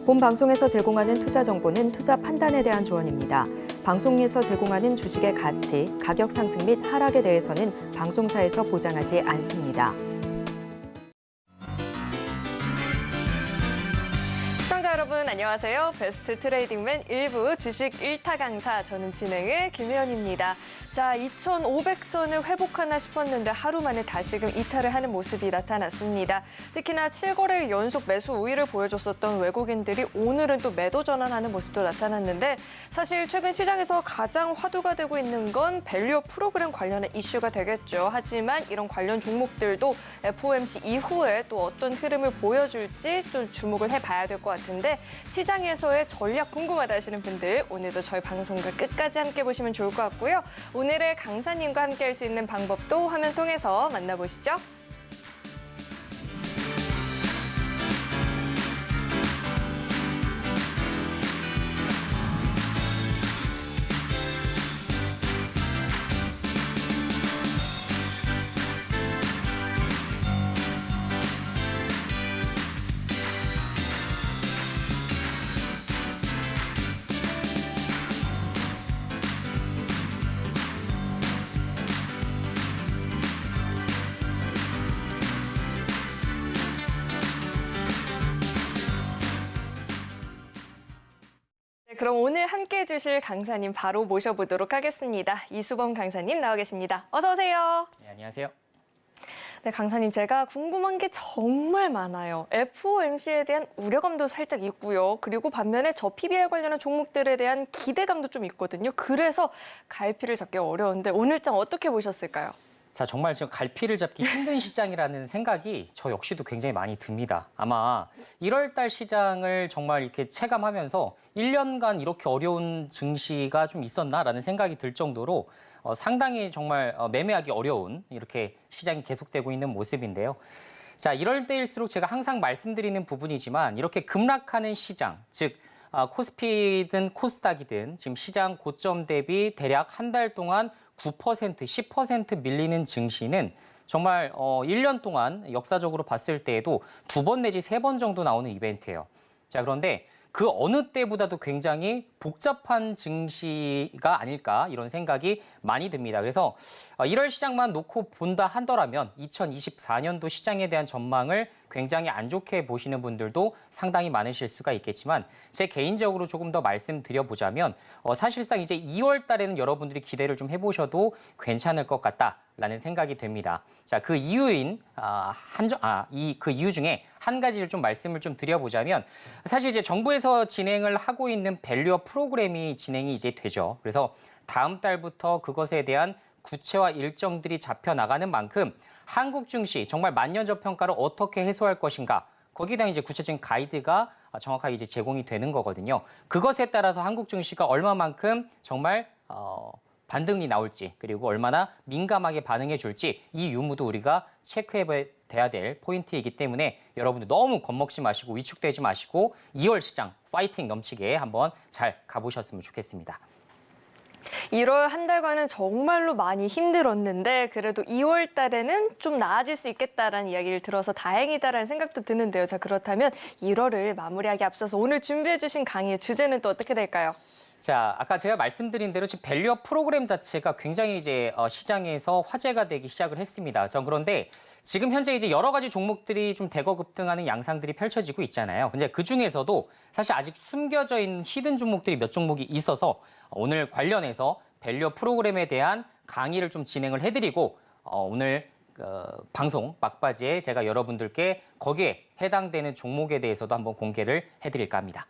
본 방송에서 제공하는 투자 정보는 투자 판단에 대한 조언입니다. 방송에서 제공하는 주식의 가치, 가격 상승 및 하락에 대해서는 방송사에서 보장하지 않습니다. 시청자 여러분 안녕하세요. 베스트 트레이딩맨 1부 주식 1타 강사, 저는 진행의 김혜연입니다. 자, 2,500선을 회복하나 싶었는데 하루 만에 다시금 이탈을 하는 모습이 나타났습니다. 특히나 7거래일 연속 매수 우위를 보여줬었던 외국인들이 오늘은 또 매도 전환하는 모습도 나타났는데, 사실 최근 시장에서 가장 화두가 되고 있는 건 밸류업 프로그램 관련한 이슈가 되겠죠. 하지만 이런 관련 종목들도 FOMC 이후에 또 어떤 흐름을 보여줄지 좀 주목을 해봐야 될 것 같은데, 시장에서의 전략 궁금하다 하시는 분들 오늘도 저희 방송을 끝까지 함께 보시면 좋을 것 같고요. 오늘의 강사님과 함께 할 수 있는 방법도 화면 통해서 만나보시죠. 그럼 오늘 함께해 주실 강사님 바로 모셔보도록 하겠습니다. 이수범 강사님 나와 계십니다. 어서 오세요. 네, 안녕하세요. 네, 강사님, 제가 궁금한 게 정말 많아요. FOMC에 대한 우려감도 살짝 있고요. 그리고 반면에 저 PBR 관련한 종목들에 대한 기대감도 좀 있거든요. 그래서 갈피를 잡기 어려운데 오늘장 어떻게 보셨을까요? 자, 정말 지금 갈피를 잡기 힘든 시장이라는 생각이 저 역시도 굉장히 많이 듭니다. 아마 1월 달 시장을 정말 이렇게 체감하면서 1년간 이렇게 어려운 증시가 좀 있었나라는 생각이 들 정도로 상당히 정말 매매하기 어려운 이렇게 시장이 계속되고 있는 모습인데요. 자, 이럴 때일수록 제가 항상 말씀드리는 부분이지만 이렇게 급락하는 시장, 즉 코스피든 코스닥이든 지금 시장 고점 대비 대략 한 달 동안 9%, 10% 밀리는 증시는 정말 1년 동안 역사적으로 봤을 때에도 2번 내지 3번 정도 나오는 이벤트예요. 자, 그런데 그 어느 때보다도 굉장히 복잡한 증시가 아닐까 이런 생각이 많이 듭니다. 그래서 1월 시장만 놓고 본다 하더라면 2024년도 시장에 대한 전망을 굉장히 안 좋게 보시는 분들도 상당히 많으실 수가 있겠지만, 제 개인적으로 조금 더 말씀드려보자면 사실상 이제 2월 달에는 여러분들이 기대를 좀 해보셔도 괜찮을 것 같다라는 생각이 됩니다. 자, 그 이유인 그 이유 중에 한 가지를 좀 말씀을 좀 드려보자면, 사실 이제 정부에서 진행을 하고 있는 밸류업 프로그램이 진행이 이제 되죠. 그래서 다음 달부터 그것에 대한 구체화 일정들이 잡혀 나가는 만큼 한국 증시 정말 만년적 평가를 어떻게 해소할 것인가, 거기에 대한 이제 구체적인 가이드가 정확하게 이제 제공이 되는 거거든요. 그것에 따라서 한국 증시가 얼마만큼 정말 반등이 나올지, 그리고 얼마나 민감하게 반응해 줄지, 이 유무도 우리가 체크해야 될 포인트이기 때문에 여러분들 너무 겁먹지 마시고 위축되지 마시고 2월 시장 파이팅 넘치게 한번 잘 가보셨으면 좋겠습니다. 1월 한 달간은 정말로 많이 힘들었는데 그래도 2월 달에는 좀 나아질 수 있겠다라는 이야기를 들어서 다행이다라는 생각도 드는데요. 자, 그렇다면 1월을 마무리하기 앞서서 오늘 준비해 주신 강의의 주제는 또 어떻게 될까요? 자, 아까 제가 말씀드린 대로 지금 밸류업 프로그램 자체가 굉장히 이제 시장에서 화제가 되기 시작을 했습니다. 그런데 지금 현재 이제 여러 가지 종목들이 좀 대거 급등하는 양상들이 펼쳐지고 있잖아요. 근데 그 중에서도 사실 아직 숨겨져 있는 히든 종목들이 몇 종목이 있어서 오늘 관련해서 밸류업 프로그램에 대한 강의를 좀 진행을 해드리고 오늘 방송 막바지에 제가 여러분들께 거기에 해당되는 종목에 대해서도 한번 공개를 해드릴까 합니다.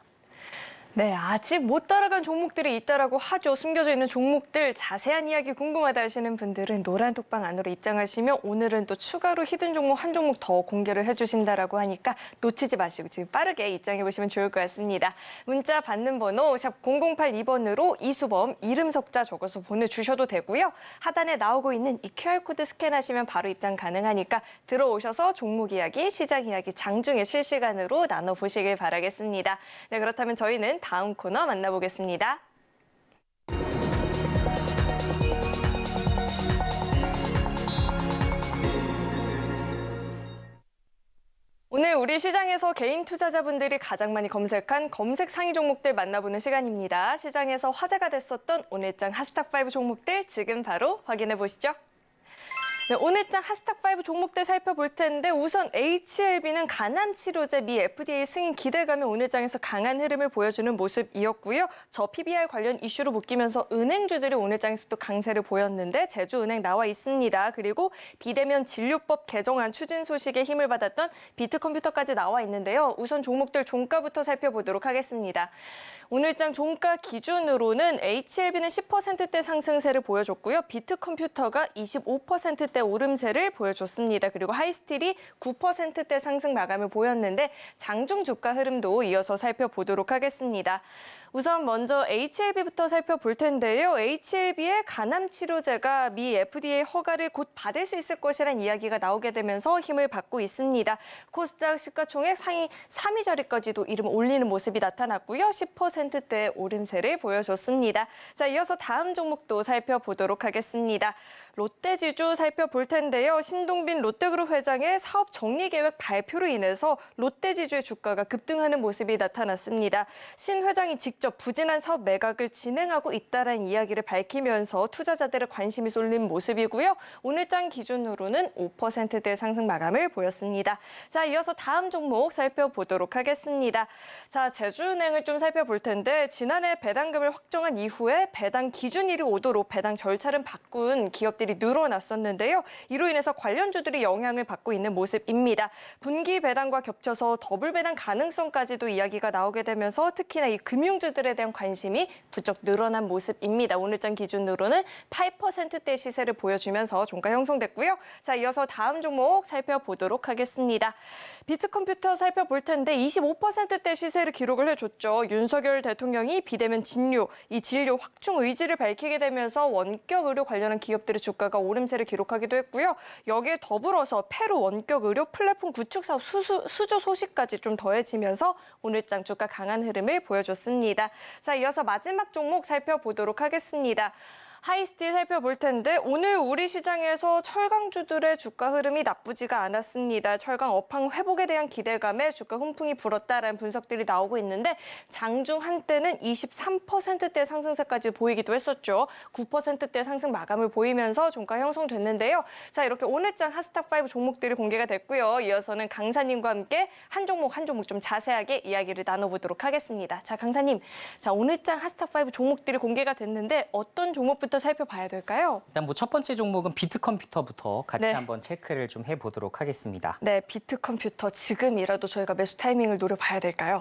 네, 아직 못 따라간 종목들이 있다라고 하죠. 숨겨져 있는 종목들 자세한 이야기 궁금하다 하시는 분들은 노란 톡방 안으로 입장하시면 오늘은 또 추가로 히든 종목 한 종목 더 공개를 해주신다라고 하니까 놓치지 마시고 지금 빠르게 입장해 보시면 좋을 것 같습니다. 문자 받는 번호 샵 0082번으로 이수범 이름 석자 적어서 보내주셔도 되고요. 하단에 나오고 있는 이 QR코드 스캔하시면 바로 입장 가능하니까 들어오셔서 종목 이야기, 시장 이야기 장중에 실시간으로 나눠보시길 바라겠습니다. 네, 그렇다면 저희는 다음 코너 만나보겠습니다. 오늘 우리 시장에서 개인 투자자분들이 가장 많이 검색한 검색 상위 종목들 만나보는 시간입니다. 시장에서 화제가 됐었던 오늘장 하스탁5 종목들 지금 바로 확인해 보시죠. 네, 오늘장 하스탁5 종목들 살펴볼 텐데 우선 HLB는 간암 치료제 미 FDA 승인 기대감에 오늘장에서 강한 흐름을 보여주는 모습이었고요. 저 PBR 관련 이슈로 묶이면서 은행주들이 오늘장에서 또 강세를 보였는데 제주은행 나와 있습니다. 그리고 비대면 진료법 개정안 추진 소식에 힘을 받았던 비트컴퓨터까지 나와 있는데요. 우선 종목들 종가부터 살펴보도록 하겠습니다. 오늘장 종가 기준으로는 HLB는 10%대 상승세를 보여줬고요. 비트컴퓨터가 25%대 오름세를 보여줬습니다. 그리고 하이스틸이 9%대 상승 마감을 보였는데 장중 주가 흐름도 이어서 살펴보도록 하겠습니다. 우선 먼저 HLB부터 살펴볼 텐데요. HLB의 간암 치료제가 미 FDA 허가를 곧 받을 수 있을 것이라는 이야기가 나오게 되면서 힘을 받고 있습니다. 코스닥 시가총액 상위 3위 자리까지도 이름을 올리는 모습이 나타났고요. 10%대 오름세를 보여줬습니다. 자, 이어서 다음 종목도 살펴보도록 하겠습니다. 롯데지주 살펴볼 텐데요. 신동빈 롯데그룹 회장의 사업 정리 계획 발표로 인해서 롯데지주의 주가가 급등하는 모습이 나타났습니다. 신 회장이 직접 부진한 사업 매각을 진행하고 있다는 이야기를 밝히면서 투자자들의 관심이 쏠린 모습이고요. 오늘장 기준으로는 5%대 상승 마감을 보였습니다. 자, 이어서 다음 종목 살펴보도록 하겠습니다. 자, 제주은행을 좀 살펴볼 텐데 지난해 배당금을 확정한 이후에 배당 기준일이 오도록 배당 절차를 바꾼 기업들이 늘어났었는데요. 이로 인해서 관련주들이 영향을 받고 있는 모습입니다. 분기 배당과 겹쳐서 더블 배당 가능성까지도 이야기가 나오게 되면서 특히나 이 금융주들에 대한 관심이 부쩍 늘어난 모습입니다. 오늘장 기준으로는 8%대 시세를 보여주면서 종가 형성됐고요. 자, 이어서 다음 종목 살펴보도록 하겠습니다. 비트컴퓨터 살펴볼 텐데 25%대 시세를 기록을 해줬죠. 윤석열 대통령이 비대면 진료, 이 진료 확충 의지를 밝히게 되면서 원격 의료 관련한 기업들의 주가가 오름세를 기록하기도 했고요. 여기에 더불어서 페루 원격 의료 플랫폼 구축 사업 수주 소식까지 좀 더해지면서 오늘장 주가 강한 흐름을 보여줬습니다. 자, 이어서 마지막 종목 살펴보도록 하겠습니다. 하이스틸 살펴볼 텐데 오늘 우리 시장에서 철강주들의 주가 흐름이 나쁘지가 않았습니다. 철강 업황 회복에 대한 기대감에 주가 훈풍이 불었다라는 분석들이 나오고 있는데 장중 한때는 23%대 상승세까지 보이기도 했었죠. 9%대 상승 마감을 보이면서 종가 형성됐는데요. 자, 이렇게 오늘장 하스탁5 종목들이 공개가 됐고요. 이어서는 강사님과 함께 한 종목 한 종목 좀 자세하게 이야기를 나눠보도록 하겠습니다. 자, 강사님, 자, 오늘장 하스탁5 종목들이 공개가 됐는데 어떤 종목부터 살펴봐야 될까요? 일단 뭐 첫 번째 종목은 비트컴퓨터부터 같이 네. 한번 체크를 좀 해보도록 하겠습니다. 네, 비트컴퓨터 지금이라도 저희가 매수 타이밍을 노려봐야 될까요?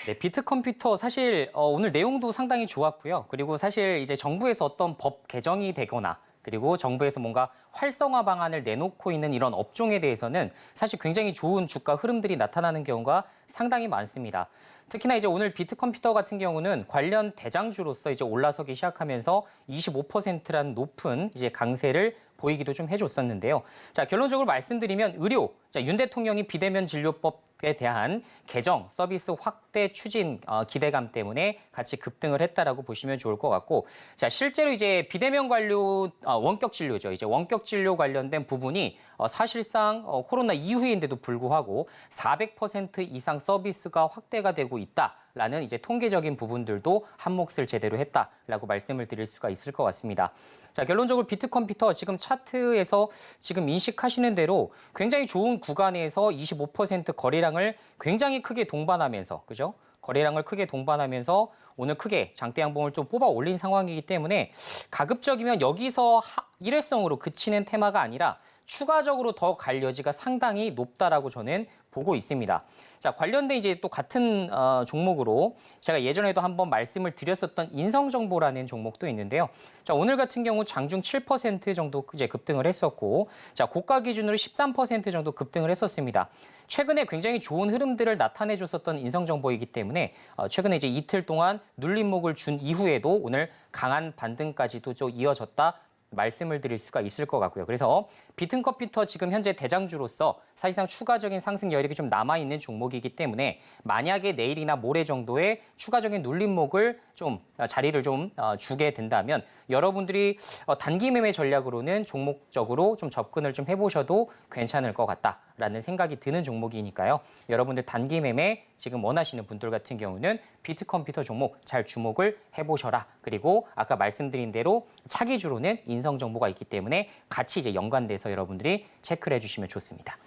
네, 비트컴퓨터 사실 오늘 내용도 상당히 좋았고요. 그리고 사실 이제 정부에서 어떤 법 개정이 되거나 그리고 정부에서 뭔가 활성화 방안을 내놓고 있는 이런 업종에 대해서는 사실 굉장히 좋은 주가 흐름들이 나타나는 경우가 상당히 많습니다. 특히나 이제 오늘 비트컴퓨터 같은 경우는 관련 대장주로서 이제 올라서기 시작하면서 25%라는 높은 이제 강세를 보이기도 좀 해줬었는데요. 자, 결론적으로 말씀드리면 의료, 자, 윤 대통령이 비대면 진료법에 대한 개정, 서비스 확대 추진 기대감 때문에 같이 급등을 했다라고 보시면 좋을 것 같고, 자, 실제로 이제 비대면 관료 원격 진료죠. 이제 원격 진료 관련된 부분이 사실상 코로나 이후인데도 불구하고 400% 이상 서비스가 확대가 되고 있다라는 이제 통계적인 부분들도 한 몫을 제대로 했다라고 말씀을 드릴 수가 있을 것 같습니다. 자, 결론적으로 비트컴퓨터 지금 차트에서 지금 인식하시는 대로 굉장히 좋은 구간에서 25% 거래량을 굉장히 크게 동반하면서, 그죠? 거래량을 크게 동반하면서 오늘 크게 장대 양봉을 좀 뽑아 올린 상황이기 때문에 가급적이면 여기서 일회성으로 그치는 테마가 아니라 추가적으로 더 갈 여지가 상당히 높다라고 저는 보고 있습니다. 자, 관련된 이제 또 같은 종목으로 제가 예전에도 한번 말씀을 드렸었던 인성정보라는 종목도 있는데요. 자, 오늘 같은 경우 장중 7% 정도 이제 급등을 했었고, 자, 고가 기준으로 13% 정도 급등을 했었습니다. 최근에 굉장히 좋은 흐름들을 나타내줬었던 인성정보이기 때문에 최근에 이제 이틀 동안 눌림목을 준 이후에도 오늘 강한 반등까지도 좀 이어졌다. 말씀을 드릴 수가 있을 것 같고요. 그래서 비트컴퓨터 지금 현재 대장주로서 사실상 추가적인 상승 여력이 좀 남아있는 종목이기 때문에 만약에 내일이나 모레 정도의 추가적인 눌림목을 좀 자리를 좀 주게 된다면 여러분들이 단기 매매 전략으로는 종목적으로 좀 접근을 좀 해보셔도 괜찮을 것 같다. 않을까라는 생각이 드는 종목이니까요. 여러분들 단기 매매 지금 원하시는 분들 같은 경우는 비트컴퓨터 종목 잘 주목을 해보셔라. 그리고 아까 말씀드린 대로 차기주로는 인성 정보가 있기 때문에 같이 이제 연관돼서 여러분들이 체크를 해주시면 좋습니다.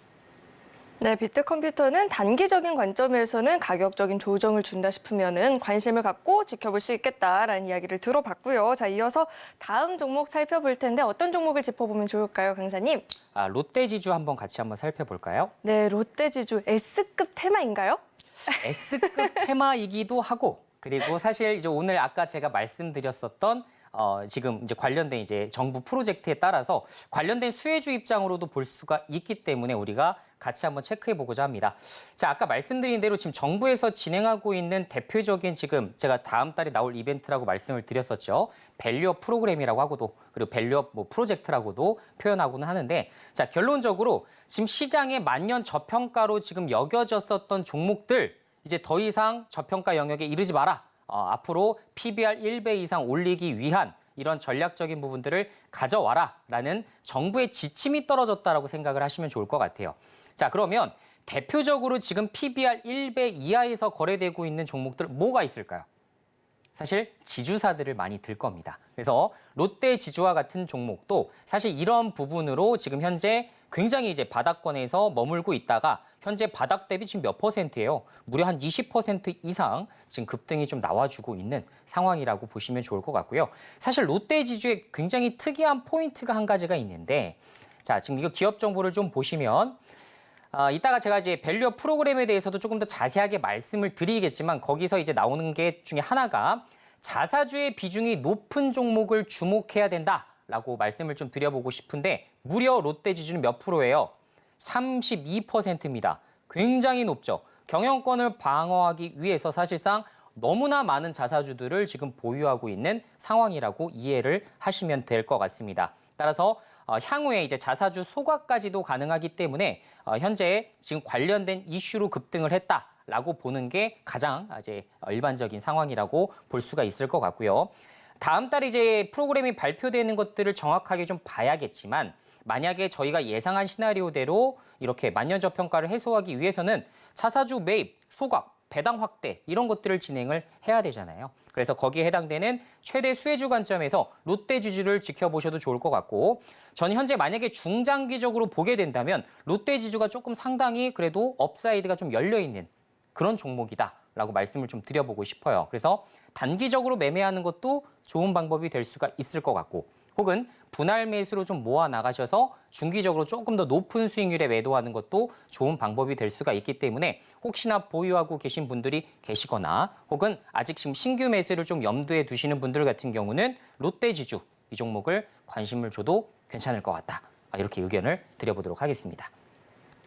네, 비트컴퓨터는 단기적인 관점에서는 가격적인 조정을 준다 싶으면은 관심을 갖고 지켜볼 수 있겠다라는 이야기를 들어봤고요. 자, 이어서 다음 종목 살펴볼 텐데 어떤 종목을 짚어보면 좋을까요, 강사님? 롯데지주 한번 살펴볼까요? 네, 롯데지주 S급 테마인가요? S급 테마이기도 하고 그리고 사실 이제 오늘 아까 제가 말씀드렸었던 지금 이제 관련된 이제 정부 프로젝트에 따라서 관련된 수혜주 입장으로도 볼 수가 있기 때문에 우리가 같이 한번 체크해 보고자 합니다. 자, 아까 말씀드린 대로 지금 정부에서 진행하고 있는 대표적인 지금 제가 다음 달에 나올 이벤트라고 말씀을 드렸었죠. 밸류업 프로그램이라고 하고도 그리고 밸류업 프로젝트라고도 표현하고는 하는데 자, 결론적으로 지금 시장의 만년 저평가로 지금 여겨졌었던 종목들 이제 더 이상 저평가 영역에 이르지 마라. 앞으로 PBR 1배 이상 올리기 위한 이런 전략적인 부분들을 가져와라라는 정부의 지침이 떨어졌다라고 생각을 하시면 좋을 것 같아요. 자, 그러면 대표적으로 지금 PBR 1배 이하에서 거래되고 있는 종목들 뭐가 있을까요? 사실 지주사들을 많이 들 겁니다. 그래서 롯데 지주와 같은 종목도 사실 이런 부분으로 지금 현재 굉장히 이제 바닥권에서 머물고 있다가 현재 바닥 대비 지금 몇 %예요? 무려 한 20% 이상 지금 급등이 좀 나와주고 있는 상황이라고 보시면 좋을 것 같고요. 사실 롯데 지주에 굉장히 특이한 포인트가 한 가지가 있는데 자, 지금 이거 기업 정보를 좀 보시면 이따가 제가 이제 밸류업 프로그램에 대해서도 조금 더 자세하게 말씀을 드리겠지만 거기서 이제 나오는 게 중에 하나가 자사주의 비중이 높은 종목을 주목해야 된다라고 말씀을 좀 드려보고 싶은데 무려 롯데지주는 몇 프로예요? 32%입니다. 굉장히 높죠. 경영권을 방어하기 위해서 사실상 너무나 많은 자사주들을 지금 보유하고 있는 상황이라고 이해를 하시면 될 것 같습니다. 따라서 향후에 이제 자사주 소각까지도 가능하기 때문에 현재 지금 관련된 이슈로 급등을 했다라고 보는 게 가장 이제 일반적인 상황이라고 볼 수가 있을 것 같고요. 다음 달에 이제 프로그램이 발표되는 것들을 정확하게 좀 봐야겠지만 만약에 저희가 예상한 시나리오대로 이렇게 만년저평가를 해소하기 위해서는 자사주 매입, 소각, 배당 확대 이런 것들을 진행을 해야 되잖아요. 그래서 거기에 해당되는 최대 수혜주 관점에서 롯데지주를 지켜보셔도 좋을 것 같고 저는 현재 만약에 중장기적으로 보게 된다면 롯데지주가 조금 상당히 그래도 업사이드가 좀 열려있는 그런 종목이다라고 말씀을 좀 드려보고 싶어요. 그래서 단기적으로 매매하는 것도 좋은 방법이 될 수가 있을 것 같고 혹은 분할 매수로 좀 모아 나가셔서 중기적으로 조금 더 높은 수익률에 매도하는 것도 좋은 방법이 될 수가 있기 때문에 혹시나 보유하고 계신 분들이 계시거나 혹은 아직 지금 신규 매수를 좀 염두에 두시는 분들 같은 경우는 롯데지주 이 종목을 관심을 줘도 괜찮을 것 같다. 이렇게 의견을 드려보도록 하겠습니다.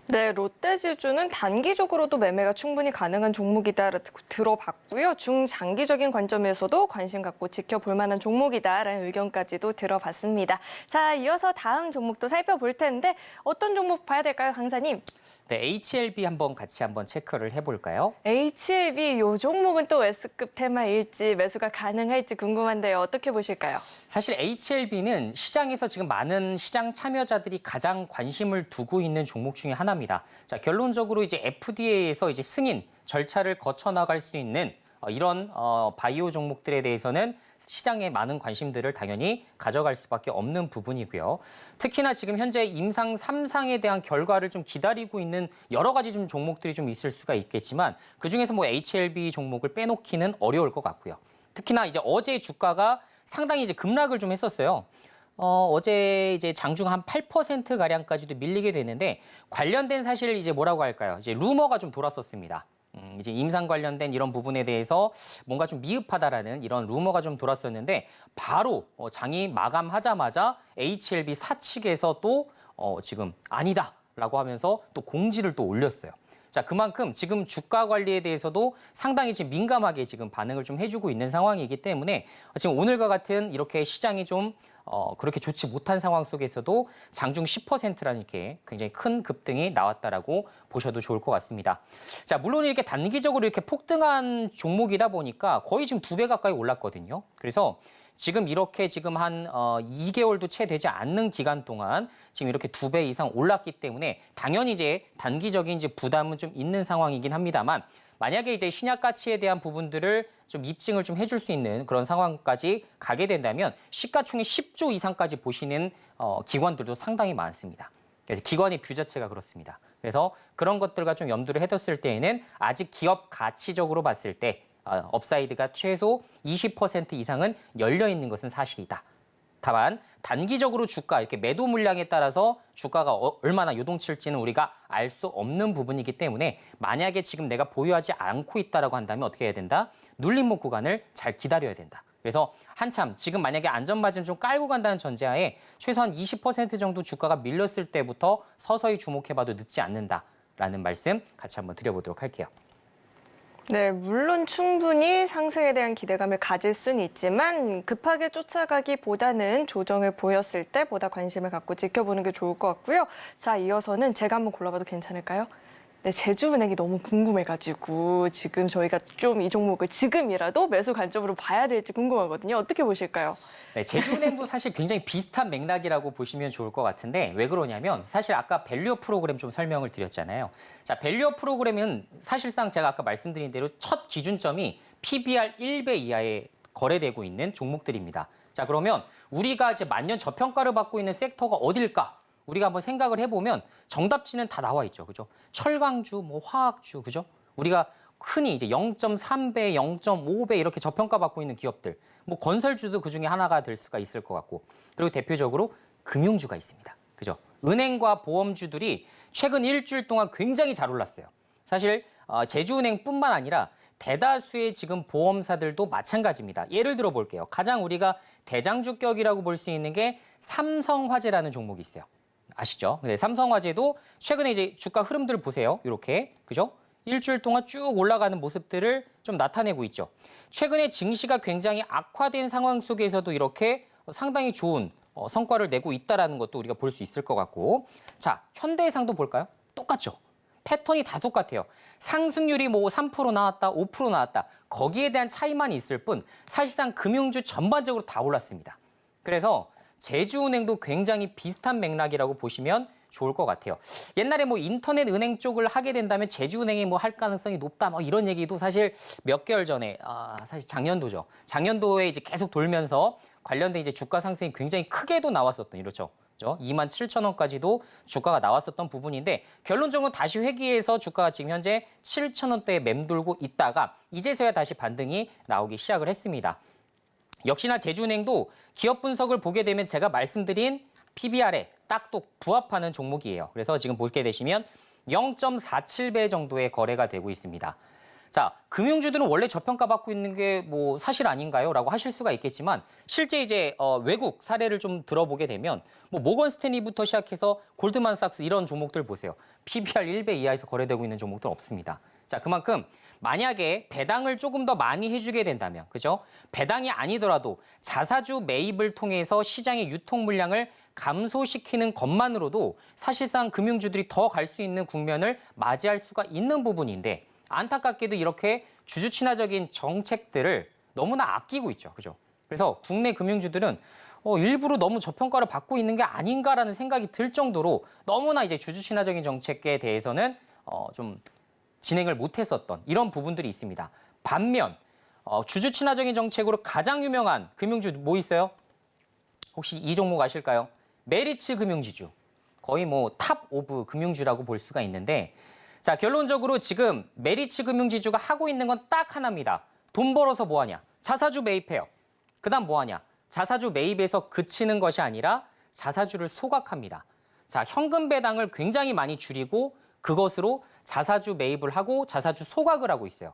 네, 롯데지주는 단기적으로도 매매가 충분히 가능한 종목이다라고 들어봤고요. 중장기적인 관점에서도 관심 갖고 지켜볼 만한 종목이다라는 의견까지도 들어봤습니다. 자, 이어서 다음 종목도 살펴볼 텐데 어떤 종목 봐야 될까요, 강사님? 네, HLB 같이 한번 체크를 해볼까요? HLB 이 종목은 또 S급 테마일지 매수가 가능할지 궁금한데요. 어떻게 보실까요? 사실 HLB는 시장에서 지금 많은 시장 참여자들이 가장 관심을 두고 있는 종목 중에 하나입니다. 자, 결론적으로 이제 FDA에서 이제 승인 절차를 거쳐 나갈 수 있는 이런 바이오 종목들에 대해서는 시장에 많은 관심들을 당연히 가져갈 수밖에 없는 부분이고요. 특히나 지금 현재 임상 3상에 대한 결과를 좀 기다리고 있는 여러 가지 좀 종목들이 좀 있을 수가 있겠지만 그중에서 뭐 HLB 종목을 빼놓기는 어려울 것 같고요. 특히나 이제 어제 주가가 상당히 이제 급락을 좀 했었어요. 어제 이제 장중 한 8% 가량까지도 밀리게 됐는데 관련된 사실 이제 뭐라고 할까요? 이제 루머가 좀 돌았었습니다. 이제 임상 관련된 이런 부분에 대해서 뭔가 좀 미흡하다라는 이런 루머가 좀 돌았었는데 바로 장이 마감하자마자 HLB 사측에서 또 지금 아니다라고 하면서 또 공지를 또 올렸어요. 자, 그만큼 지금 주가 관리에 대해서도 상당히 지금 민감하게 지금 반응을 좀 해주고 있는 상황이기 때문에 지금 오늘과 같은 이렇게 시장이 좀 그렇게 좋지 못한 상황 속에서도 장중 10%라는 이렇게 굉장히 큰 급등이 나왔다라고 보셔도 좋을 것 같습니다. 자, 물론 이렇게 단기적으로 이렇게 폭등한 종목이다 보니까 거의 지금 2배 가까이 올랐거든요. 그래서 지금 이렇게 지금 한 2개월도 채 되지 않는 기간 동안 지금 이렇게 2배 이상 올랐기 때문에 당연히 이제 단기적인 이제 부담은 좀 있는 상황이긴 합니다만 만약에 이제 신약 가치에 대한 부분들을 좀 입증을 좀 해줄 수 있는 그런 상황까지 가게 된다면 시가총액 10조 이상까지 보시는 기관들도 상당히 많습니다. 그래서 기관의 뷰 자체가 그렇습니다. 그래서 그런 것들과 좀 염두를 해뒀을 때에는 아직 기업 가치적으로 봤을 때 업사이드가 최소 20% 이상은 열려 있는 것은 사실이다. 다만 단기적으로 주가 이렇게 매도 물량에 따라서 주가가 얼마나 요동칠지는 우리가 알 수 없는 부분이기 때문에 만약에 지금 내가 보유하지 않고 있다라고 한다면 어떻게 해야 된다? 눌림목 구간을 잘 기다려야 된다. 그래서 한참 지금 만약에 안전마진 좀 깔고 간다는 전제하에 최소한 20% 정도 주가가 밀렸을 때부터 서서히 주목해봐도 늦지 않는다라는 말씀 같이 한번 드려보도록 할게요. 네, 물론 충분히 상승에 대한 기대감을 가질 수는 있지만 급하게 쫓아가기보다는 조정을 보였을 때 보다 관심을 갖고 지켜보는 게 좋을 것 같고요. 자, 이어서는 제가 한번 골라봐도 괜찮을까요? 네, 제주은행이 너무 궁금해가지고 지금 저희가 좀 이 종목을 지금이라도 매수 관점으로 봐야 될지 궁금하거든요. 어떻게 보실까요? 네, 제주은행도 사실 굉장히 비슷한 맥락이라고 보시면 좋을 것 같은데 왜 그러냐면 사실 아까 밸류업 프로그램 좀 설명을 드렸잖아요. 자, 밸류업 프로그램은 사실상 제가 아까 말씀드린 대로 첫 기준점이 PBR 1배 이하에 거래되고 있는 종목들입니다. 자, 그러면 우리가 이제 만년 저평가를 받고 있는 섹터가 어딜까? 우리가 한번 생각을 해보면 정답지는 다 나와 있죠. 그죠? 철강주, 뭐 화학주, 그죠? 우리가 흔히 이제 0.3배, 0.5배 이렇게 저평가 받고 있는 기업들, 뭐 건설주도 그 중에 하나가 될 수가 있을 것 같고, 그리고 대표적으로 금융주가 있습니다. 그죠? 은행과 보험주들이 최근 일주일 동안 굉장히 잘 올랐어요. 사실 제주은행뿐만 아니라 대다수의 지금 보험사들도 마찬가지입니다. 예를 들어 볼게요. 가장 우리가 대장주격이라고 볼 수 있는 게 삼성화재라는 종목이 있어요. 아시죠? 근데 삼성화재도 최근에 이제 주가 흐름들 보세요. 이렇게, 그죠? 일주일 동안 쭉 올라가는 모습들을 좀 나타내고 있죠. 최근에 증시가 굉장히 악화된 상황 속에서도 이렇게 상당히 좋은 성과를 내고 있다는 것도 우리가 볼 수 있을 것 같고. 자, 현대해상도 볼까요? 똑같죠? 패턴이 다 똑같아요. 상승률이 뭐 3% 나왔다, 5% 나왔다. 거기에 대한 차이만 있을 뿐 사실상 금융주 전반적으로 다 올랐습니다. 그래서 제주은행도 굉장히 비슷한 맥락이라고 보시면 좋을 것 같아요. 옛날에 뭐 인터넷 은행 쪽을 하게 된다면 제주은행이 뭐 할 가능성이 높다, 뭐 이런 얘기도 사실 몇 개월 전에, 사실 작년도죠. 작년도에 이제 계속 돌면서 관련된 이제 주가 상승이 굉장히 크게도 나왔었던, 이렇죠. 27,000원까지도 주가가 나왔었던 부분인데 결론적으로 다시 회귀해서 주가가 지금 현재 7,000원대에 맴돌고 있다가 이제서야 다시 반등이 나오기 시작을 했습니다. 역시나 제주은행도 기업 분석을 보게 되면 제가 말씀드린 PBR에 딱 또 부합하는 종목이에요. 그래서 지금 보게 되시면 0.47배 정도의 거래가 되고 있습니다. 자, 금융주들은 원래 저평가 받고 있는 게 뭐 사실 아닌가요? 라고 하실 수가 있겠지만 실제 이제 외국 사례를 좀 들어보게 되면 뭐 모건 스탠리부터 시작해서 골드만삭스 이런 종목들 보세요. PBR 1배 이하에서 거래되고 있는 종목들 없습니다. 자, 그만큼 만약에 배당을 조금 더 많이 해주게 된다면, 그죠? 배당이 아니더라도 자사주 매입을 통해서 시장의 유통 물량을 감소시키는 것만으로도 사실상 금융주들이 더 갈 수 있는 국면을 맞이할 수가 있는 부분인데 안타깝게도 이렇게 주주 친화적인 정책들을 너무나 아끼고 있죠. 그죠? 그래서 국내 금융주들은 일부러 너무 저평가를 받고 있는 게 아닌가라는 생각이 들 정도로 너무나 이제 주주 친화적인 정책에 대해서는 좀 진행을 못했었던 이런 부분들이 있습니다. 반면 주주 친화적인 정책으로 가장 유명한 금융주 뭐 있어요? 혹시 이 종목 아실까요? 메리츠 금융지주. 거의 뭐 탑 오브 금융주라고 볼 수가 있는데 자, 결론적으로 지금 메리츠 금융지주가 하고 있는 건 딱 하나입니다. 돈 벌어서 뭐 하냐? 자사주 매입해요. 그다음 뭐 하냐? 자사주 매입에서 그치는 것이 아니라 자사주를 소각합니다. 자, 현금 배당을 굉장히 많이 줄이고 그것으로 자사주 매입을 하고 자사주 소각을 하고 있어요.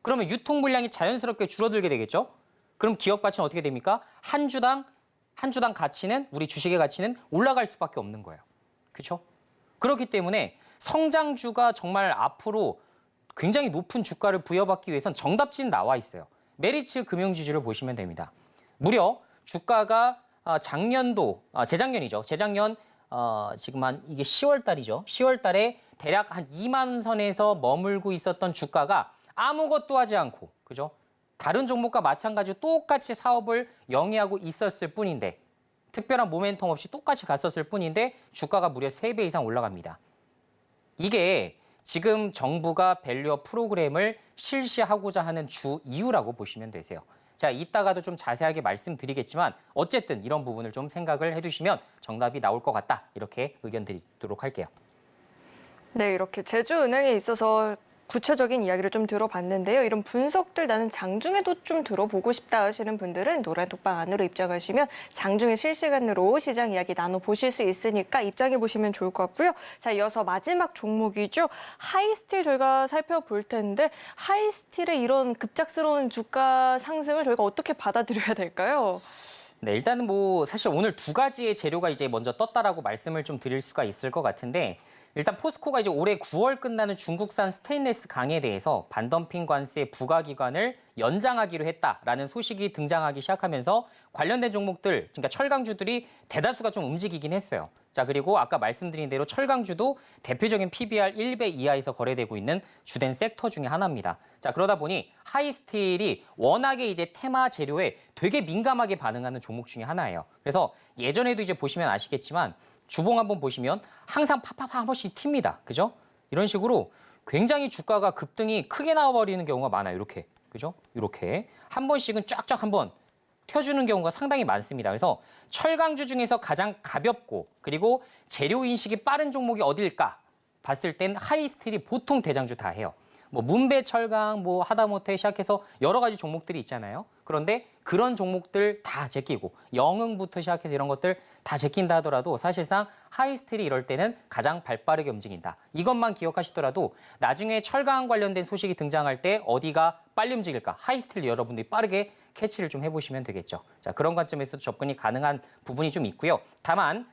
그러면 유통 물량이 자연스럽게 줄어들게 되겠죠? 그럼 기업 가치는 어떻게 됩니까? 한 주당 가치는, 우리 주식의 가치는 올라갈 수밖에 없는 거예요. 그렇죠? 그렇기 때문에 성장주가 정말 앞으로 굉장히 높은 주가를 부여받기 위해선 정답지는 나와 있어요. 메리츠 금융지주를 보시면 됩니다. 무려 주가가 재작년이죠. 재작년 지금 한 이게 10월 달이죠. 10월 달에 대략 한 2만 선에서 머물고 있었던 주가가 아무것도 하지 않고, 그죠? 다른 종목과 마찬가지로 똑같이 사업을 영위하고 있었을 뿐인데 특별한 모멘텀 없이 똑같이 갔었을 뿐인데 주가가 무려 3배 이상 올라갑니다. 이게 지금 정부가 밸류업 프로그램을 실시하고자 하는 주 이유라고 보시면 되세요. 자, 이따가도 좀 자세하게 말씀드리겠지만 어쨌든 이런 부분을 좀 생각을 해두시면 정답이 나올 것 같다. 이렇게 의견 드리도록 할게요. 네, 이렇게 제주은행에 있어서 구체적인 이야기를 좀 들어봤는데요. 이런 분석들 나는 장중에도 좀 들어보고 싶다 하시는 분들은 노란톡방 안으로 입장하시면 장중에 실시간으로 시장 이야기 나눠보실 수 있으니까 입장해보시면 좋을 것 같고요. 자, 이어서 마지막 종목이죠. 하이스틸 저희가 살펴볼 텐데 하이스틸의 이런 급작스러운 주가 상승을 저희가 어떻게 받아들여야 될까요? 네, 일단은 뭐 사실 오늘 2가지의 재료가 이제 먼저 떴다라고 말씀을 좀 드릴 수가 있을 것 같은데 일단 포스코가 이제 올해 9월 끝나는 중국산 스테인리스 강에 대해서 반덤핑 관세 부과 기간을 연장하기로 했다라는 소식이 등장하기 시작하면서 관련된 종목들, 그러니까 철강주들이 대다수가 좀 움직이긴 했어요. 자, 그리고 아까 말씀드린 대로 철강주도 대표적인 PBR 1배 이하에서 거래되고 있는 주된 섹터 중에 하나입니다. 자, 그러다 보니 하이스틸이 워낙에 이제 테마 재료에 되게 민감하게 반응하는 종목 중에 하나예요. 그래서 예전에도 이제 보시면 아시겠지만 주봉 한번 보시면 항상 팍팍팍 한 번씩 튑니다. 그죠? 이런 식으로 굉장히 주가가 급등이 크게 나와버리는 경우가 많아요. 이렇게. 그죠? 이렇게. 한 번씩은 쫙쫙 한번 튀어주는 경우가 상당히 많습니다. 그래서 철강주 중에서 가장 가볍고 그리고 재료 인식이 빠른 종목이 어딜까 봤을 땐 하이스틸이 보통 대장주 다 해요. 뭐 문배철강, 뭐 하다못해 시작해서 여러 가지 종목들이 있잖아요. 그런데 그런 종목들 다 제끼고 영흥부터 시작해서 이런 것들 다 제낀다 하더라도 사실상 하이스틸이 이럴 때는 가장 발빠르게 움직인다. 이것만 기억하시더라도 나중에 철강 관련된 소식이 등장할 때 어디가 빨리 움직일까? 하이스틸 여러분들이 빠르게 캐치를 좀 해보시면 되겠죠. 자, 그런 관점에서 접근이 가능한 부분이 좀 있고요. 다만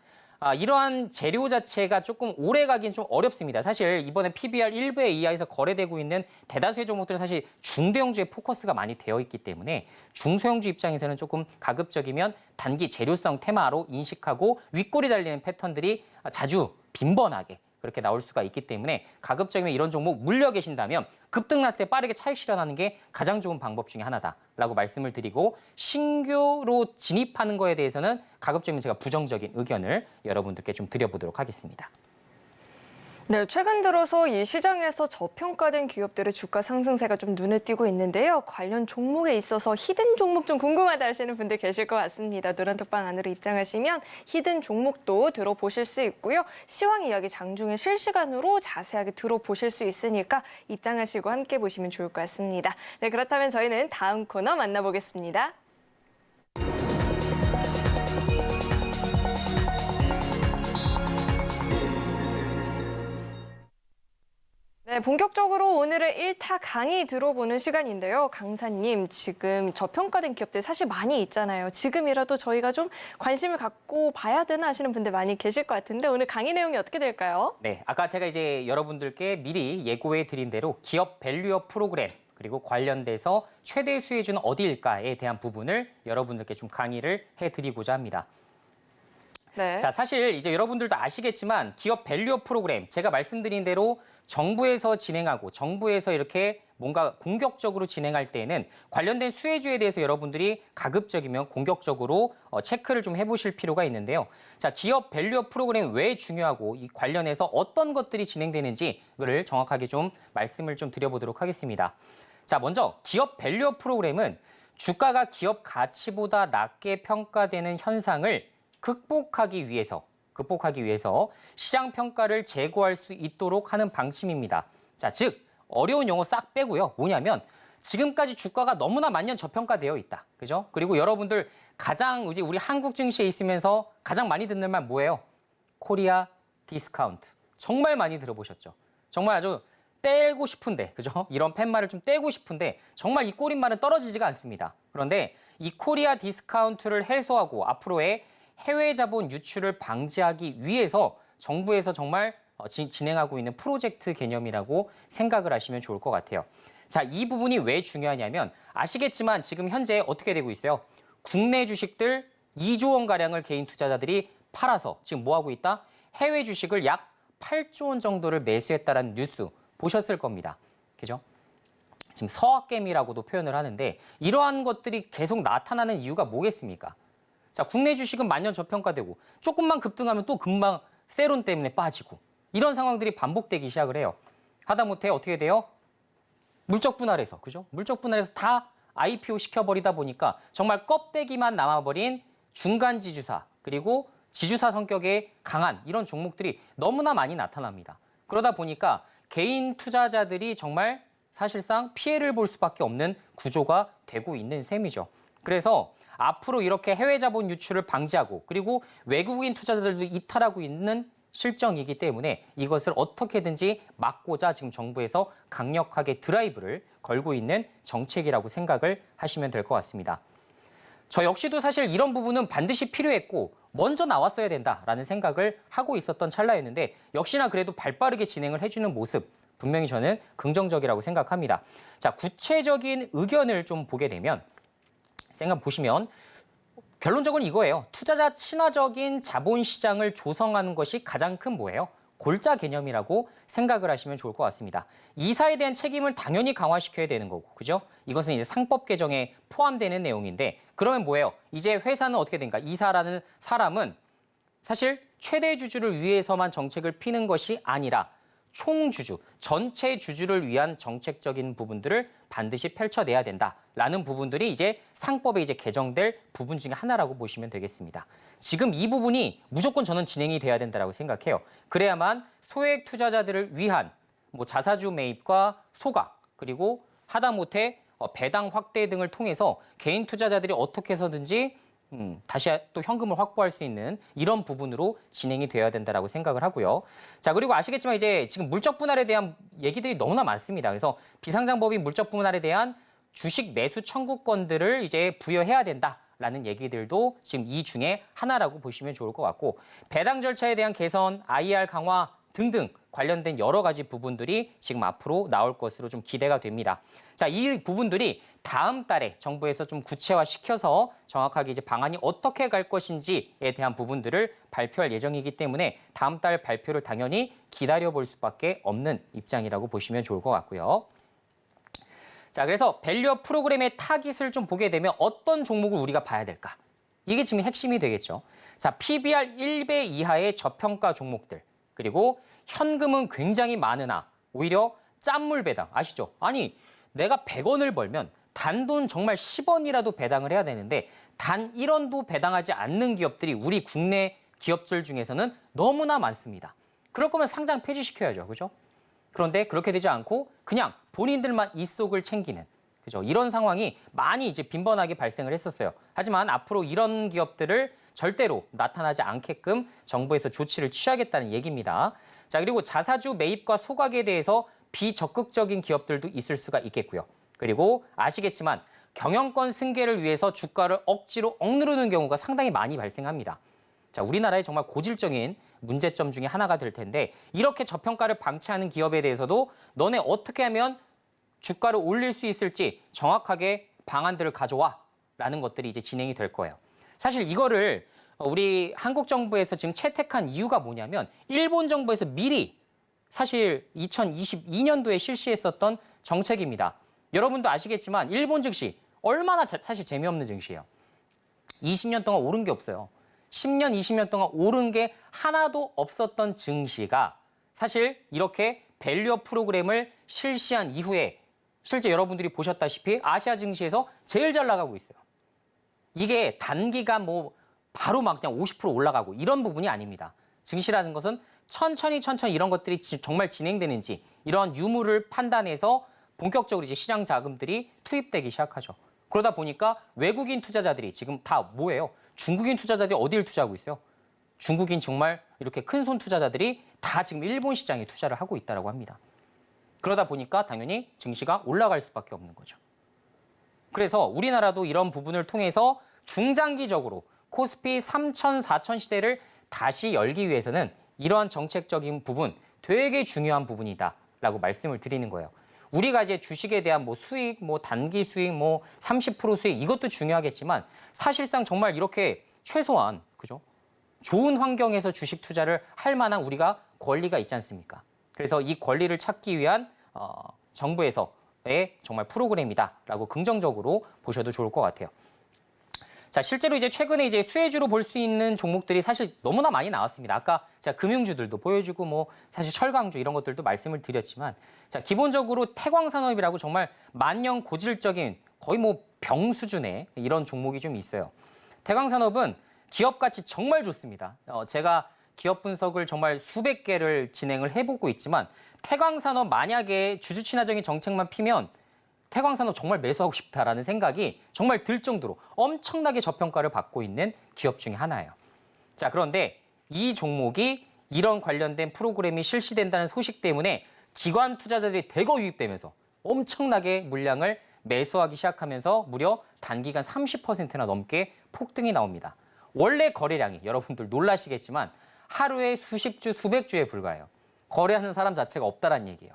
이러한 재료 자체가 조금 오래 가긴 좀 어렵습니다. 사실 이번에 PBR 1배 이하에서 거래되고 있는 대다수의 종목들은 사실 중대형주에 포커스가 많이 되어 있기 때문에 중소형주 입장에서는 조금 가급적이면 단기 재료성 테마로 인식하고 윗골이 달리는 패턴들이 자주 빈번하게 그렇게 나올 수가 있기 때문에 가급적이면 이런 종목 물려 계신다면 급등 났을 때 빠르게 차익 실현하는 게 가장 좋은 방법 중에 하나다라고 말씀을 드리고 신규로 진입하는 거에 대해서는 가급적이면 제가 부정적인 의견을 여러분들께 좀 드려보도록 하겠습니다. 네, 최근 들어서 이 시장에서 저평가된 기업들의 주가 상승세가 좀 눈에 띄고 있는데요. 관련 종목에 있어서 히든 종목 좀 궁금하다 하시는 분들 계실 것 같습니다. 노란톡방 안으로 입장하시면 히든 종목도 들어보실 수 있고요. 시황 이야기 장중에 실시간으로 자세하게 들어보실 수 있으니까 입장하시고 함께 보시면 좋을 것 같습니다. 네, 그렇다면 저희는 다음 코너 만나보겠습니다. 네, 본격적으로 오늘의 1타 강의 들어보는 시간인데요. 강사님, 지금 저평가된 기업들 사실 많이 있잖아요. 지금이라도 저희가 좀 관심을 갖고 봐야 되나 하시는 분들 많이 계실 것 같은데 오늘 강의 내용이 어떻게 될까요? 네, 아까 제가 이제 여러분들께 미리 예고해 드린 대로 기업 밸류업 프로그램 그리고 관련돼서 최대 수혜주는 어디일까에 대한 부분을 여러분들께 좀 강의를 해드리고자 합니다. 네. 자, 사실 이제 여러분들도 아시겠지만 기업 밸류업 프로그램 제가 말씀드린 대로 정부에서 진행하고 정부에서 이렇게 뭔가 공격적으로 진행할 때에는 관련된 수혜주에 대해서 여러분들이 가급적이면 공격적으로 체크를 좀 해보실 필요가 있는데요. 자, 기업 밸류업 프로그램이 왜 중요하고 이 관련해서 어떤 것들이 진행되는지 이거를 정확하게 좀 말씀을 좀 드려보도록 하겠습니다. 자, 먼저 기업 밸류업 프로그램은 주가가 기업 가치보다 낮게 평가되는 현상을 극복하기 위해서 시장 평가를 제고할 수 있도록 하는 방침입니다. 자, 즉 어려운 용어 싹 빼고요. 뭐냐면 지금까지 주가가 너무나 만년 저평가되어 있다. 그죠? 그리고 여러분들 가장 우리 한국 증시에 있으면서 가장 많이 듣는 말 뭐예요? 코리아 디스카운트. 정말 많이 들어보셨죠? 정말 아주 떼고 싶은데, 그죠? 이런 팻말을 좀 떼고 싶은데 정말 이 꼬릿말은 떨어지지가 않습니다. 그런데 이 코리아 디스카운트를 해소하고 앞으로의 해외 자본 유출을 방지하기 위해서 정부에서 정말 진행하고 있는 프로젝트 개념이라고 생각을 하시면 좋을 것 같아요. 자, 이 부분이 왜 중요하냐면 아시겠지만 지금 현재 어떻게 되고 있어요? 국내 주식들 2조 원가량을 개인 투자자들이 팔아서 지금 뭐 하고 있다? 해외 주식을 약 8조 원 정도를 매수했다라는 뉴스 보셨을 겁니다. 그죠? 지금 서학개미라고도 표현을 하는데 이러한 것들이 계속 나타나는 이유가 뭐겠습니까? 자, 국내 주식은 만년 저평가되고 조금만 급등하면 또 금방 세론 때문에 빠지고 이런 상황들이 반복되기 시작을 해요. 하다못해 어떻게 돼요? 물적 분할해서, 그죠? 물적 분할해서 다 IPO 시켜버리다 보니까 정말 껍데기만 남아버린 중간 지주사 그리고 지주사 성격의 강한 이런 종목들이 너무나 많이 나타납니다. 그러다 보니까 개인 투자자들이 정말 사실상 피해를 볼 수밖에 없는 구조가 되고 있는 셈이죠. 그래서 앞으로 이렇게 해외 자본 유출을 방지하고 그리고 외국인 투자자들도 이탈하고 있는 실정이기 때문에 이것을 어떻게든지 막고자 지금 정부에서 강력하게 드라이브를 걸고 있는 정책이라고 생각을 하시면 될 것 같습니다. 저 역시도 사실 이런 부분은 반드시 필요했고 먼저 나왔어야 된다라는 생각을 하고 있었던 찰나였는데 역시나 그래도 발빠르게 진행을 해주는 모습 분명히 저는 긍정적이라고 생각합니다. 자, 구체적인 의견을 좀 보게 되면 생각 보시면 결론적으로 이거예요. 투자자 친화적인 자본시장을 조성하는 것이 가장 큰 뭐예요? 골자 개념이라고 생각을 하시면 좋을 것 같습니다. 이사에 대한 책임을 당연히 강화시켜야 되는 거고, 그죠? 이것은 이제 상법 개정에 포함되는 내용인데, 그러면 뭐예요? 이제 회사는 어떻게 된가? 이사라는 사람은 사실 최대 주주를 위해서만 정책을 피는 것이 아니라 총주주, 전체 주주를 위한 정책적인 부분들을 반드시 펼쳐내야 된다라는 부분들이 이제 상법에 이제 개정될 부분 중에 하나라고 보시면 되겠습니다. 지금 이 부분이 무조건 저는 진행이 돼야 된다라고 생각해요. 그래야만 소액 투자자들을 위한 뭐 자사주 매입과 소각 그리고 하다못해 배당 확대 등을 통해서 개인 투자자들이 어떻게 해서든지 다시 또 현금을 확보할 수 있는 이런 부분으로 진행이 되어야 된다라고 생각을 하고요. 자, 그리고 아시겠지만 이제 지금 물적 분할에 대한 얘기들이 너무나 많습니다. 그래서 비상장법인 물적 분할에 대한 주식 매수 청구권들을 이제 부여해야 된다라는 얘기들도 지금 이 중에 하나라고 보시면 좋을 것 같고 배당 절차에 대한 개선, IR 강화 등등 관련된 여러 가지 부분들이 지금 앞으로 나올 것으로 좀 기대가 됩니다. 자, 이 부분들이 다음 달에 정부에서 좀 구체화시켜서 정확하게 이제 방안이 어떻게 갈 것인지에 대한 부분들을 발표할 예정이기 때문에 다음 달 발표를 당연히 기다려볼 수밖에 없는 입장이라고 보시면 좋을 것 같고요. 자, 그래서 밸류업 프로그램의 타깃을 좀 보게 되면 어떤 종목을 우리가 봐야 될까? 이게 지금 핵심이 되겠죠. 자, PBR 1배 이하의 저평가 종목들. 그리고 현금은 굉장히 많으나 오히려 짠물 배당 아시죠? 아니 내가 100원을 벌면 단돈 정말 10원이라도 배당을 해야 되는데 단 1원도 배당하지 않는 기업들이 우리 국내 기업들 중에서는 너무나 많습니다. 그럴 거면 상장 폐지시켜야죠. 그죠? 그런데 그렇게 되지 않고 그냥 본인들만 이속을 챙기는 그죠? 이런 상황이 많이 이제 빈번하게 발생을 했었어요. 하지만 앞으로 이런 기업들을 절대로 나타나지 않게끔 정부에서 조치를 취하겠다는 얘기입니다. 자, 그리고 자사주 매입과 소각에 대해서 비적극적인 기업들도 있을 수가 있겠고요. 그리고 아시겠지만 경영권 승계를 위해서 주가를 억지로 억누르는 경우가 상당히 많이 발생합니다. 자, 우리나라의 정말 고질적인 문제점 중에 하나가 될 텐데 이렇게 저평가를 방치하는 기업에 대해서도 너네 어떻게 하면 주가를 올릴 수 있을지 정확하게 방안들을 가져와 라는 것들이 이제 진행이 될 거예요. 사실 이거를 우리 한국 정부에서 지금 채택한 이유가 뭐냐면 일본 정부에서 미리 사실 2022년도에 실시했었던 정책입니다. 여러분도 아시겠지만 일본 증시 얼마나 사실 재미없는 증시예요. 20년 동안 오른 게 없어요. 10년, 20년 동안 오른 게 하나도 없었던 증시가 사실 이렇게 밸류업 프로그램을 실시한 이후에 실제 여러분들이 보셨다시피 아시아 증시에서 제일 잘 나가고 있어요. 이게 단기간 뭐 바로 막 그냥 50% 올라가고 이런 부분이 아닙니다. 증시라는 것은 천천히 이런 것들이 정말 진행되는지 이런 유무를 판단해서 본격적으로 이제 시장 자금들이 투입되기 시작하죠. 그러다 보니까 외국인 투자자들이 지금 다 뭐예요? 중국인 투자자들이 어디를 투자하고 있어요? 중국인 정말 이렇게 큰손 투자자들이 다 지금 일본 시장에 투자를 하고 있다고 합니다. 그러다 보니까 당연히 증시가 올라갈 수밖에 없는 거죠. 그래서 우리나라도 이런 부분을 통해서 중장기적으로 코스피 3천, 4천 시대를 다시 열기 위해서는 이러한 정책적인 부분 되게 중요한 부분이다라고 말씀을 드리는 거예요. 우리가 이제 주식에 대한 뭐 수익, 뭐 단기 수익, 뭐 30% 수익 이것도 중요하겠지만 사실상 정말 이렇게 최소한 그죠? 좋은 환경에서 주식 투자를 할 만한 우리가 권리가 있지 않습니까? 그래서 이 권리를 찾기 위한 정부에서 이러한 부분들을 좀 강화시켜야 된다라고 생각을 합니다. 정말 프로그램이다라고 긍정적으로 보셔도 좋을 것 같아요. 자, 실제로 이제 최근에 이제 수혜주로 볼 수 있는 종목들이 사실 너무나 많이 나왔습니다. 아까 제가 금융주들도 보여주고 뭐 사실 철강주 이런 것들도 말씀을 드렸지만, 자, 기본적으로 태광산업이라고 정말 만년 고질적인 거의 뭐 병 수준의 이런 종목이 좀 있어요. 태광산업은 기업 가치 정말 좋습니다. 제가 기업 분석을 정말 수백 개를 진행을 해보고 있지만, 태광산업 만약에 주주 친화적인 정책만 피면 태광산업 정말 매수하고 싶다라는 생각이 정말 들 정도로 엄청나게 저평가를 받고 있는 기업 중에 하나예요. 자, 그런데 이 종목이 이런 관련된 프로그램이 실시된다는 소식 때문에 기관 투자자들이 대거 유입되면서 엄청나게 물량을 매수하기 시작하면서 무려 단기간 30%나 넘게 폭등이 나옵니다. 원래 거래량이 여러분들 놀라시겠지만 하루에 수십 주, 수백 주에 불과해요. 거래하는 사람 자체가 없다는 얘기예요.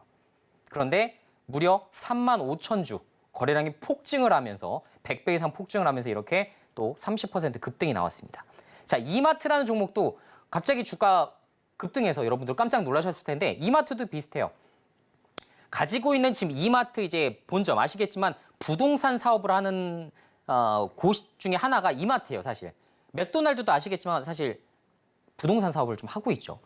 그런데 무려 35,000주 거래량이 폭증을 하면서 100배 이상 폭증을 하면서 이렇게 또 30% 급등이 나왔습니다. 자, 이마트라는 종목도 갑자기 주가 급등해서 여러분들 깜짝 놀라셨을 텐데, 이마트도 비슷해요. 가지고 있는 지금 이마트 이제 본점 아시겠지만 부동산 사업을 하는 곳 중에 하나가 이마트예요, 사실. 맥도날드도 아시겠지만 사실 부동산 사업을 좀 하고 있죠.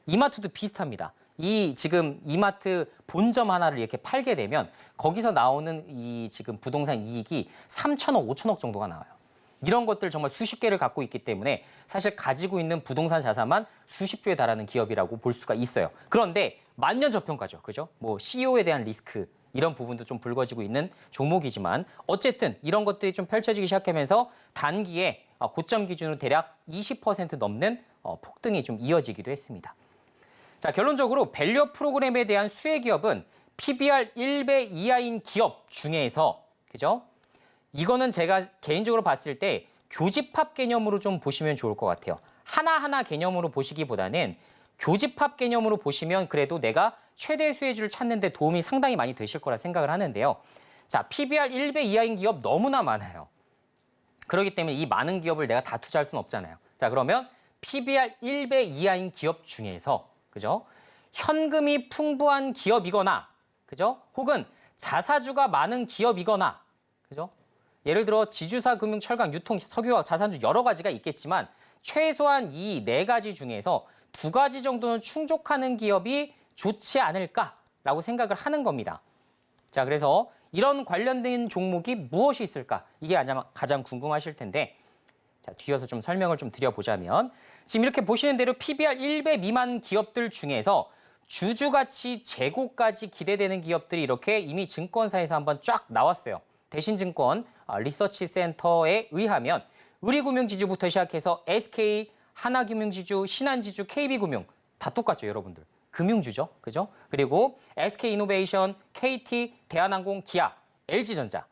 이마트도 비슷합니다. 이 지금 이마트 본점 하나를 이렇게 팔게 되면 거기서 나오는 이 지금 부동산 이익이 3천억, 5천억 정도가 나와요. 이런 것들 정말 수십 개를 갖고 있기 때문에 사실 가지고 있는 부동산 자산만 수십 조에 달하는 기업이라고 볼 수가 있어요. 그런데 만년 저평가죠, 그죠? 뭐 CEO에 대한 리스크 이런 부분도 좀 불거지고 있는 종목이지만 어쨌든 이런 것들이 좀 펼쳐지기 시작하면서 단기에 고점 기준으로 대략 20% 넘는 폭등이 좀 이어지기도 했습니다. 자, 결론적으로 밸류업 프로그램에 대한 수혜 기업은 PBR 1배 이하인 기업 중에서, 그죠? 이거는 제가 개인적으로 봤을 때 교집합 개념으로 좀 보시면 좋을 것 같아요. 하나하나 개념으로 보시기보다는 교집합 개념으로 보시면 그래도 내가 최대 수혜주를 찾는 데 도움이 상당히 많이 되실 거라 생각을 하는데요. 자, PBR 1배 이하인 기업 너무나 많아요. 그렇기 때문에 이 많은 기업을 내가 다 투자할 수는 없잖아요. 자, 그러면 PBR 1배 이하인 기업 중에서, 그죠? 현금이 풍부한 기업이거나, 그죠? 혹은 자사주가 많은 기업이거나, 그죠? 예를 들어 지주사, 금융, 철강, 유통, 석유화학, 자산주 여러 가지가 있겠지만 최소한 이 네 가지 중에서 두 가지 정도는 충족하는 기업이 좋지 않을까라고 생각을 하는 겁니다. 자, 그래서 이런 관련된 종목이 무엇이 있을까? 이게 가장 궁금하실 텐데, 자, 뒤에서 좀 설명을 좀 드려보자면, 지금 이렇게 보시는 대로 PBR 1배 미만 기업들 중에서 주주가치 제고까지 기대되는 기업들이 이렇게 이미 증권사에서 한번 쫙 나왔어요. 대신증권 리서치 센터에 의하면 우리금융지주부터 시작해서 SK, 하나금융지주, 신한지주, KB금융 다 똑같죠, 여러분들. 금융주죠, 그죠? 그리고 SK이노베이션, KT, 대한항공, 기아, LG전자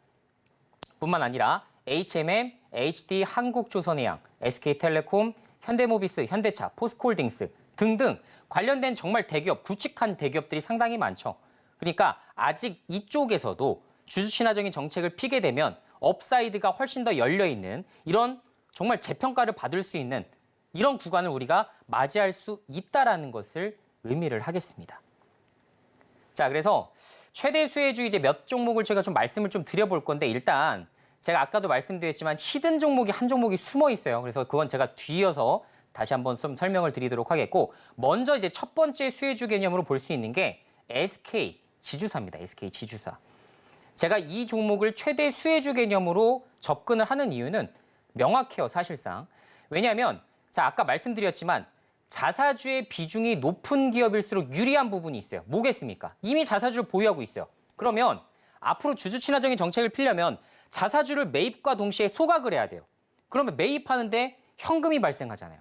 뿐만 아니라 HMM, HD, 한국조선해양, SK텔레콤, 현대모비스, 현대차, 포스코홀딩스 등등 관련된 정말 대기업, 굵직한 대기업들이 상당히 많죠. 그러니까 아직 이쪽에서도 주주 친화적인 정책을 피게 되면 업사이드가 훨씬 더 열려있는 이런 정말 재평가를 받을 수 있는 이런 구간을 우리가 맞이할 수 있다라는 것을 의미를 하겠습니다. 자, 그래서 최대 수혜주 이제 몇 종목을 제가 좀 말씀을 좀 드려볼 건데, 일단 제가 아까도 말씀드렸지만 히든 종목이 한 종목이 숨어 있어요. 그래서 그건 제가 뒤이어서 다시 한번 좀 설명을 드리도록 하겠고, 먼저 이제 첫 번째 수혜주 개념으로 볼 수 있는 게 SK 지주사입니다. SK 지주사. 제가 이 종목을 최대 수혜주 개념으로 접근을 하는 이유는 명확해요, 사실상. 왜냐하면 자, 아까 말씀드렸지만 자사주의 비중이 높은 기업일수록 유리한 부분이 있어요. 뭐겠습니까? 이미 자사주를 보유하고 있어요. 그러면 앞으로 주주 친화적인 정책을 피려면 자사주를 매입과 동시에 소각을 해야 돼요. 그러면 매입하는데 현금이 발생하잖아요.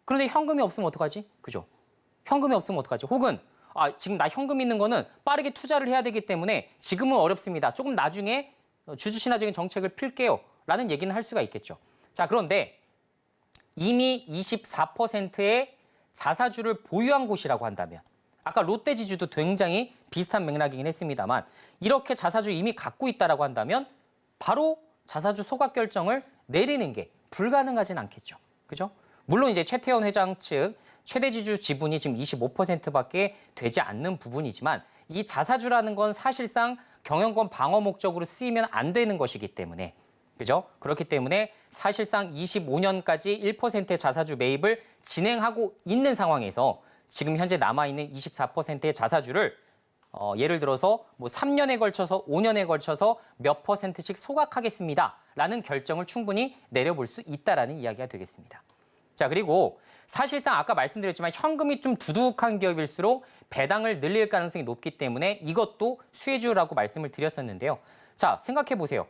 그런데 현금이 없으면 어떡하지? 그죠? 현금이 없으면 어떡하지? 혹은 지금 나 현금 있는 거는 빠르게 투자를 해야 되기 때문에 지금은 어렵습니다. 조금 나중에 주주 친화적인 정책을 필게요. 라는 얘기는 할 수가 있겠죠. 자, 그런데 이미 24%의 자사주를 보유한 곳이라고 한다면, 아까 롯데지주도 굉장히 비슷한 맥락이긴 했습니다만, 이렇게 자사주 이미 갖고 있다라고 한다면 바로 자사주 소각 결정을 내리는 게 불가능하진 않겠죠. 그죠? 물론 이제 최태원 회장 측 최대 지주 지분이 지금 25%밖에 되지 않는 부분이지만, 이 자사주라는 건 사실상 경영권 방어 목적으로 쓰이면 안 되는 것이기 때문에 그죠? 그렇기 때문에 사실상 25년까지 1%의 자사주 매입을 진행하고 있는 상황에서 지금 현재 남아있는 24%의 자사주를 예를 들어서 뭐 3년에 걸쳐서 5년에 걸쳐서 몇 %씩 소각하겠습니다라는 결정을 충분히 내려볼 수 있다라는 이야기가 되겠습니다. 자, 그리고 사실상 아까 말씀드렸지만 현금이 좀 두둑한 기업일수록 배당을 늘릴 가능성이 높기 때문에 이것도 수혜주라고 말씀을 드렸었는데요. 자, 생각해 보세요.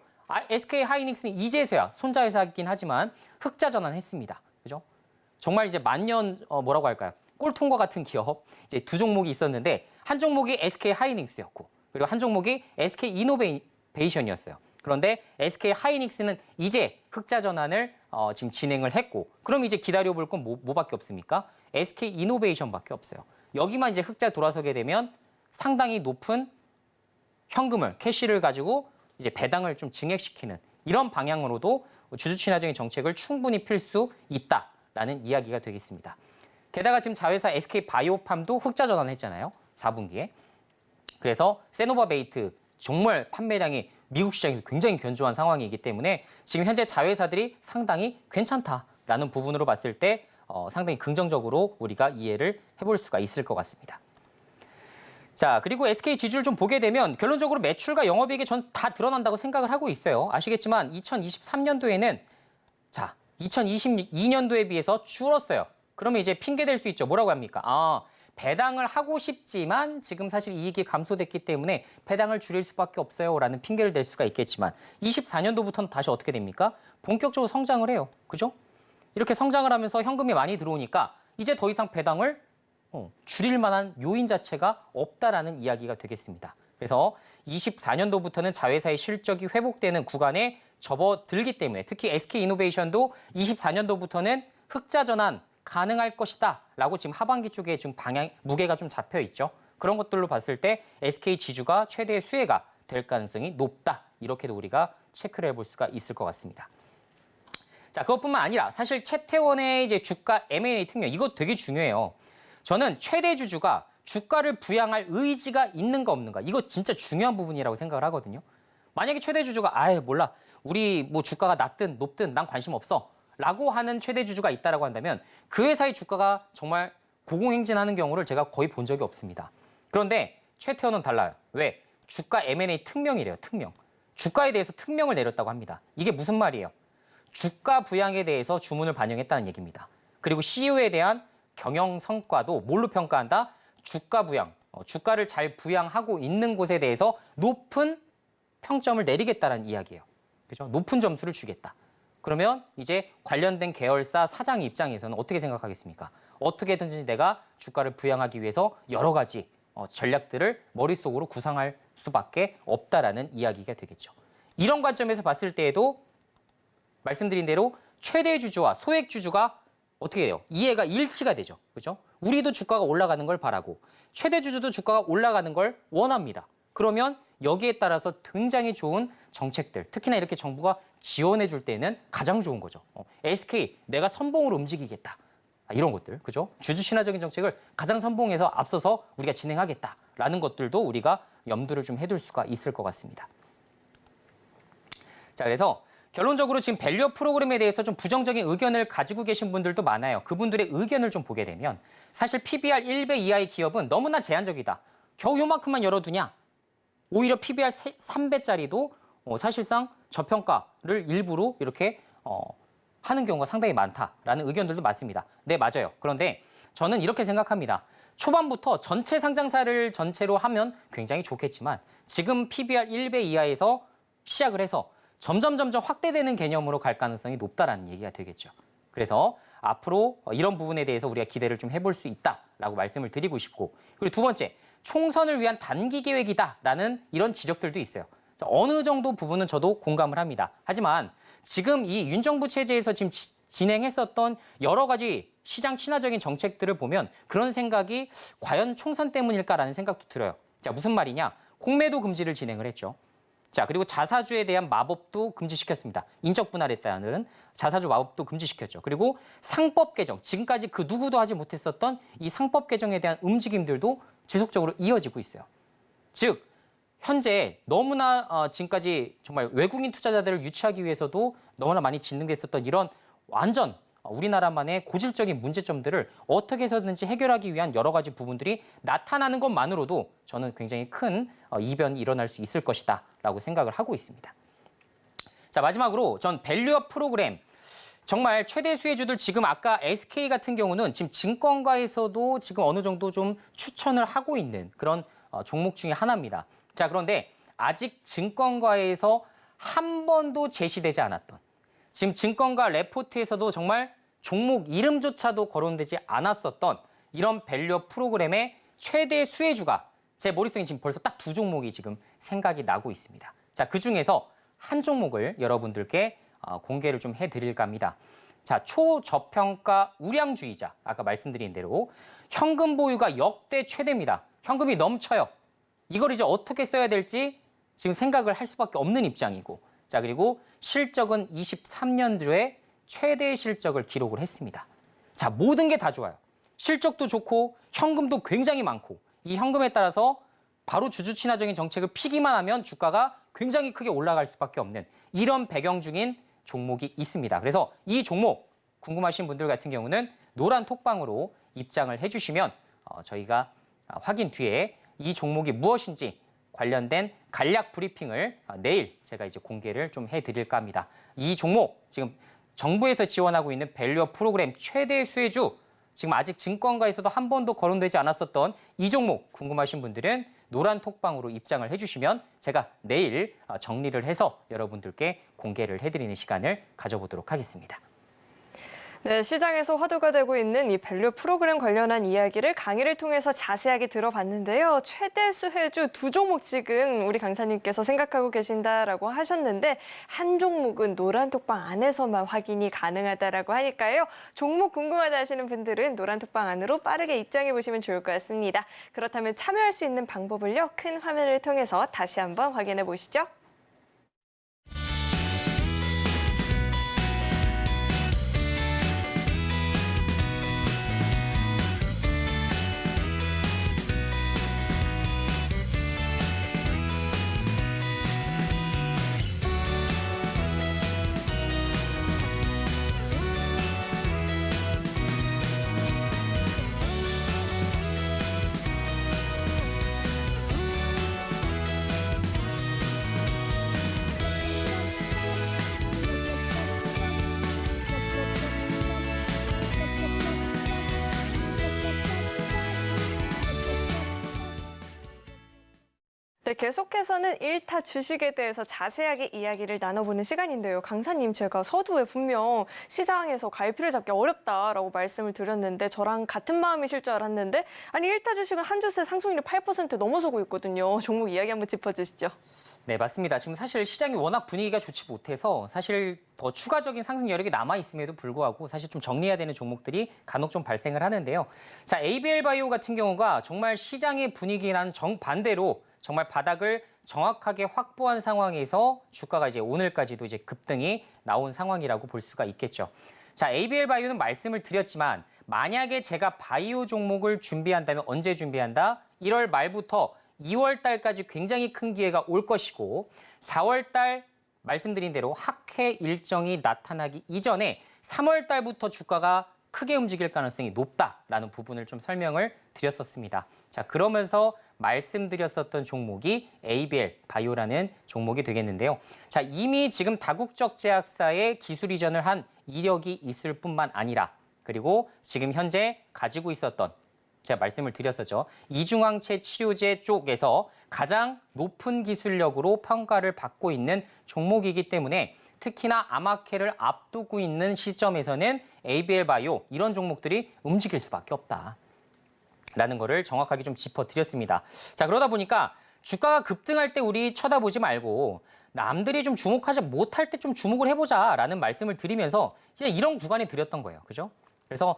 SK 하이닉스는 이제서야 손자회사이긴 하지만 흑자 전환했습니다. 그죠? 정말 이제 만년 뭐라고 할까요? 꼴통과 같은 기업 이제 두 종목이 있었는데 한 종목이 SK 하이닉스였고 그리고 한 종목이 SK 이노베이션이었어요. 그런데 SK 하이닉스는 이제 흑자 전환을 지금 진행을 했고 그럼 이제 기다려볼 건 뭐밖에 없습니까? SK 이노베이션밖에 없어요. 여기만 이제 흑자 돌아서게 되면 상당히 높은 현금을 캐시를 가지고 이제 배당을 좀 증액시키는 이런 방향으로도 주주 친화적인 정책을 충분히 필 수 있다라는 이야기가 되겠습니다. 게다가 지금 자회사 SK 바이오팜도 흑자 전환했잖아요. 4분기에. 그래서 세노바베이트 정말 판매량이 미국 시장에서 굉장히 견조한 상황이기 때문에 지금 현재 자회사들이 상당히 괜찮다라는 부분으로 봤을 때 상당히 긍정적으로 우리가 이해를 해볼 수가 있을 것 같습니다. 자, 그리고 SK 지주를 좀 보게 되면 결론적으로 매출과 영업이익이 전 다 드러난다고 생각을 하고 있어요. 아시겠지만 2023년도에는 자, 2022년도에 비해서 줄었어요. 그러면 이제 핑계 댈 수 있죠. 뭐라고 합니까? 배당을 하고 싶지만 지금 사실 이익이 감소됐기 때문에 배당을 줄일 수밖에 없어요라는 핑계를 댈 수가 있겠지만 24년도부터는 다시 어떻게 됩니까? 본격적으로 성장을 해요. 그죠? 이렇게 성장을 하면서 현금이 많이 들어오니까 이제 더 이상 배당을 줄일 만한 요인 자체가 없다라는 이야기가 되겠습니다. 그래서 24년도부터는 자회사의 실적이 회복되는 구간에 접어들기 때문에 특히 SK이노베이션도 24년도부터는 흑자 전환 가능할 것이다 라고 지금 하반기 쪽에 좀 무게가 좀 잡혀 있죠. 그런 것들로 봤을 때 SK 지주가 최대의 수혜가 될 가능성이 높다. 이렇게도 우리가 체크를 해볼 수가 있을 것 같습니다. 자, 그것뿐만 아니라 사실 채태원의 이제 주가 M&A 특명 이거 되게 중요해요. 저는 최대 주주가 주가를 부양할 의지가 있는가 없는가 이거 진짜 중요한 부분이라고 생각을 하거든요. 만약에 최대 주주가 몰라 우리 뭐 주가가 낮든 높든 난 관심 없어 라고 하는 최대 주주가 있다라고 한다면 그 회사의 주가가 정말 고공행진하는 경우를 제가 거의 본 적이 없습니다. 그런데 최태원은 달라요. 왜? 주가 M&A 특명이래요. 특명. 주가에 대해서 특명을 내렸다고 합니다. 이게 무슨 말이에요? 주가 부양에 대해서 주문을 반영했다는 얘기입니다. 그리고 CEO에 대한 경영 성과도 뭘로 평가한다? 주가 부양, 주가를 잘 부양하고 있는 곳에 대해서 높은 평점을 내리겠다는 이야기예요. 그죠? 높은 점수를 주겠다. 그러면 이제 관련된 계열사 사장 입장에서는 어떻게 생각하겠습니까? 어떻게든지 내가 주가를 부양하기 위해서 여러 가지 전략들을 머릿속으로 구상할 수밖에 없다라는 이야기가 되겠죠. 이런 관점에서 봤을 때에도 말씀드린 대로 최대 주주와 소액 주주가 어떻게 해요? 이해가 일치가 되죠. 그죠? 우리도 주가가 올라가는 걸 바라고 최대 주주도 주가가 올라가는 걸 원합니다. 그러면 여기에 따라서 굉장히 좋은 정책들, 특히나 이렇게 정부가 지원해 줄 때는 가장 좋은 거죠. SK, 내가 선봉으로 움직이겠다. 이런 것들, 그죠? 주주 친화적인 정책을 가장 선봉해서 앞서서 우리가 진행하겠다라는 것들도 우리가 염두를 좀 해둘 수가 있을 것 같습니다. 자, 그래서 결론적으로 지금 밸류업 프로그램에 대해서 좀 부정적인 의견을 가지고 계신 분들도 많아요. 그분들의 의견을 좀 보게 되면 사실 PBR 1배 이하의 기업은 너무나 제한적이다. 겨우 요만큼만 열어두냐? 오히려 PBR 3배짜리도 사실상 저평가를 일부러 이렇게 하는 경우가 상당히 많다라는 의견들도 많습니다. 네, 맞아요. 그런데 저는 이렇게 생각합니다. 초반부터 전체 상장사를 전체로 하면 굉장히 좋겠지만 지금 PBR 1배 이하에서 시작을 해서 점점 확대되는 개념으로 갈 가능성이 높다라는 얘기가 되겠죠. 그래서 앞으로 이런 부분에 대해서 우리가 기대를 좀 해볼 수 있다라고 말씀을 드리고 싶고 그리고 두 번째, 총선을 위한 단기 계획이다라는 이런 지적들도 있어요. 어느 정도 부분은 저도 공감을 합니다. 하지만 지금 이 윤 정부 체제에서 지금 진행했었던 여러 가지 시장 친화적인 정책들을 보면 그런 생각이 과연 총선 때문일까라는 생각도 들어요. 자, 무슨 말이냐? 공매도 금지를 진행을 했죠. 자, 그리고 자사주에 대한 마법도 금지시켰습니다. 인적 분할에 따른 자사주 마법도 금지시켰죠. 그리고 상법 개정, 지금까지 그 누구도 하지 못했었던 이 상법 개정에 대한 움직임들도 지속적으로 이어지고 있어요. 즉, 현재 너무나 지금까지 정말 외국인 투자자들을 유치하기 위해서도 너무나 많이 진행됐었던 이런 완전 우리나라만의 고질적인 문제점들을 어떻게 해서든지 해결하기 위한 여러 가지 부분들이 나타나는 것만으로도 저는 굉장히 큰 이변이 일어날 수 있을 것이다라고 생각을 하고 있습니다. 자, 마지막으로 전 밸류업 프로그램 정말 최대 수혜주들 지금 아까 SK 같은 경우는 지금 증권가에서도 지금 어느 정도 좀 추천을 하고 있는 그런 종목 중에 하나입니다. 자, 그런데 아직 증권가에서 한 번도 제시되지 않았던 지금 증권가 레포트에서도 정말 종목 이름조차도 거론되지 않았었던 이런 밸류업 프로그램의 최대 수혜주가 제 머릿속에 지금 벌써 딱 두 종목이 지금 생각이 나고 있습니다. 자, 그중에서 한 종목을 여러분들께 공개를 좀 해드릴까 합니다. 자, 초저평가 우량주의자, 아까 말씀드린 대로 현금 보유가 역대 최대입니다. 현금이 넘쳐요. 이걸 이제 어떻게 써야 될지 지금 생각을 할 수밖에 없는 입장이고, 자, 그리고 실적은 23년도에 최대 실적을 기록을 했습니다. 자, 모든 게 다 좋아요. 실적도 좋고 현금도 굉장히 많고 이 현금에 따라서 바로 주주 친화적인 정책을 피기만 하면 주가가 굉장히 크게 올라갈 수밖에 없는 이런 배경 중인 종목이 있습니다. 그래서 이 종목 궁금하신 분들 같은 경우는 노란 톡방으로 입장을 해주시면 저희가 확인 뒤에 이 종목이 무엇인지 관련된 간략 브리핑을 내일 제가 이제 공개를 좀 해드릴까 합니다. 이 종목 지금 정부에서 지원하고 있는 밸류업 프로그램 최대 수혜주 지금 아직 증권가에서도 한 번도 거론되지 않았었던 이 종목 궁금하신 분들은 노란 톡방으로 입장을 해주시면 제가 내일 정리를 해서 여러분들께 공개를 해드리는 시간을 가져보도록 하겠습니다. 네, 시장에서 화두가 되고 있는 이 밸류 프로그램 관련한 이야기를 강의를 통해서 자세하게 들어봤는데요. 최대 수혜주 두 종목 지금 우리 강사님께서 생각하고 계신다라고 하셨는데 한 종목은 노란톡방 안에서만 확인이 가능하다라고 하니까요. 종목 궁금하다 하시는 분들은 노란톡방 안으로 빠르게 입장해 보시면 좋을 것 같습니다. 그렇다면 참여할 수 있는 방법을요. 큰 화면을 통해서 다시 한번 확인해 보시죠. 네, 계속해서는 1타 주식에 대해서 자세하게 이야기를 나눠보는 시간인데요. 강사님, 제가 서두에 분명 시장에서 갈피를 잡기 어렵다라고 말씀을 드렸는데 저랑 같은 마음이실 줄 알았는데 아니 1타 주식은 한 주새 상승률이 8% 넘어서고 있거든요. 종목 이야기 한번 짚어주시죠. 네, 맞습니다. 지금 사실 시장이 워낙 분위기가 좋지 못해서 사실 더 추가적인 상승 여력이 남아있음에도 불구하고 사실 좀 정리해야 되는 종목들이 간혹 좀 발생을 하는데요. 자, ABL 바이오 같은 경우가 정말 시장의 분위기랑 정반대로 정말 바닥을 정확하게 확보한 상황에서 주가가 이제 오늘까지도 이제 급등이 나온 상황이라고 볼 수가 있겠죠. 자, ABL 바이오는 말씀을 드렸지만 만약에 제가 바이오 종목을 준비한다면 언제 준비한다? 1월 말부터 2월 달까지 굉장히 큰 기회가 올 것이고 4월 달 말씀드린 대로 학회 일정이 나타나기 이전에 3월 달부터 주가가 크게 움직일 가능성이 높다라는 부분을 좀 설명을 드렸었습니다. 자, 그러면서 말씀드렸었던 종목이 ABL 바이오라는 종목이 되겠는데요. 자, 이미 지금 다국적 제약사에 기술 이전을 한 이력이 있을 뿐만 아니라 그리고 지금 현재 가지고 있었던 제가 말씀을 드렸었죠. 이중항체 치료제 쪽에서 가장 높은 기술력으로 평가를 받고 있는 종목이기 때문에 특히나 아마케를 앞두고 있는 시점에서는 ABL 바이오 이런 종목들이 움직일 수밖에 없다라는 거를 정확하게 좀 짚어드렸습니다. 자, 그러다 보니까 주가가 급등할 때 우리 쳐다보지 말고 남들이 좀 주목하지 못할 때 좀 주목을 해보자라는 말씀을 드리면서 그냥 이런 구간에 드렸던 거예요. 그죠? 그래서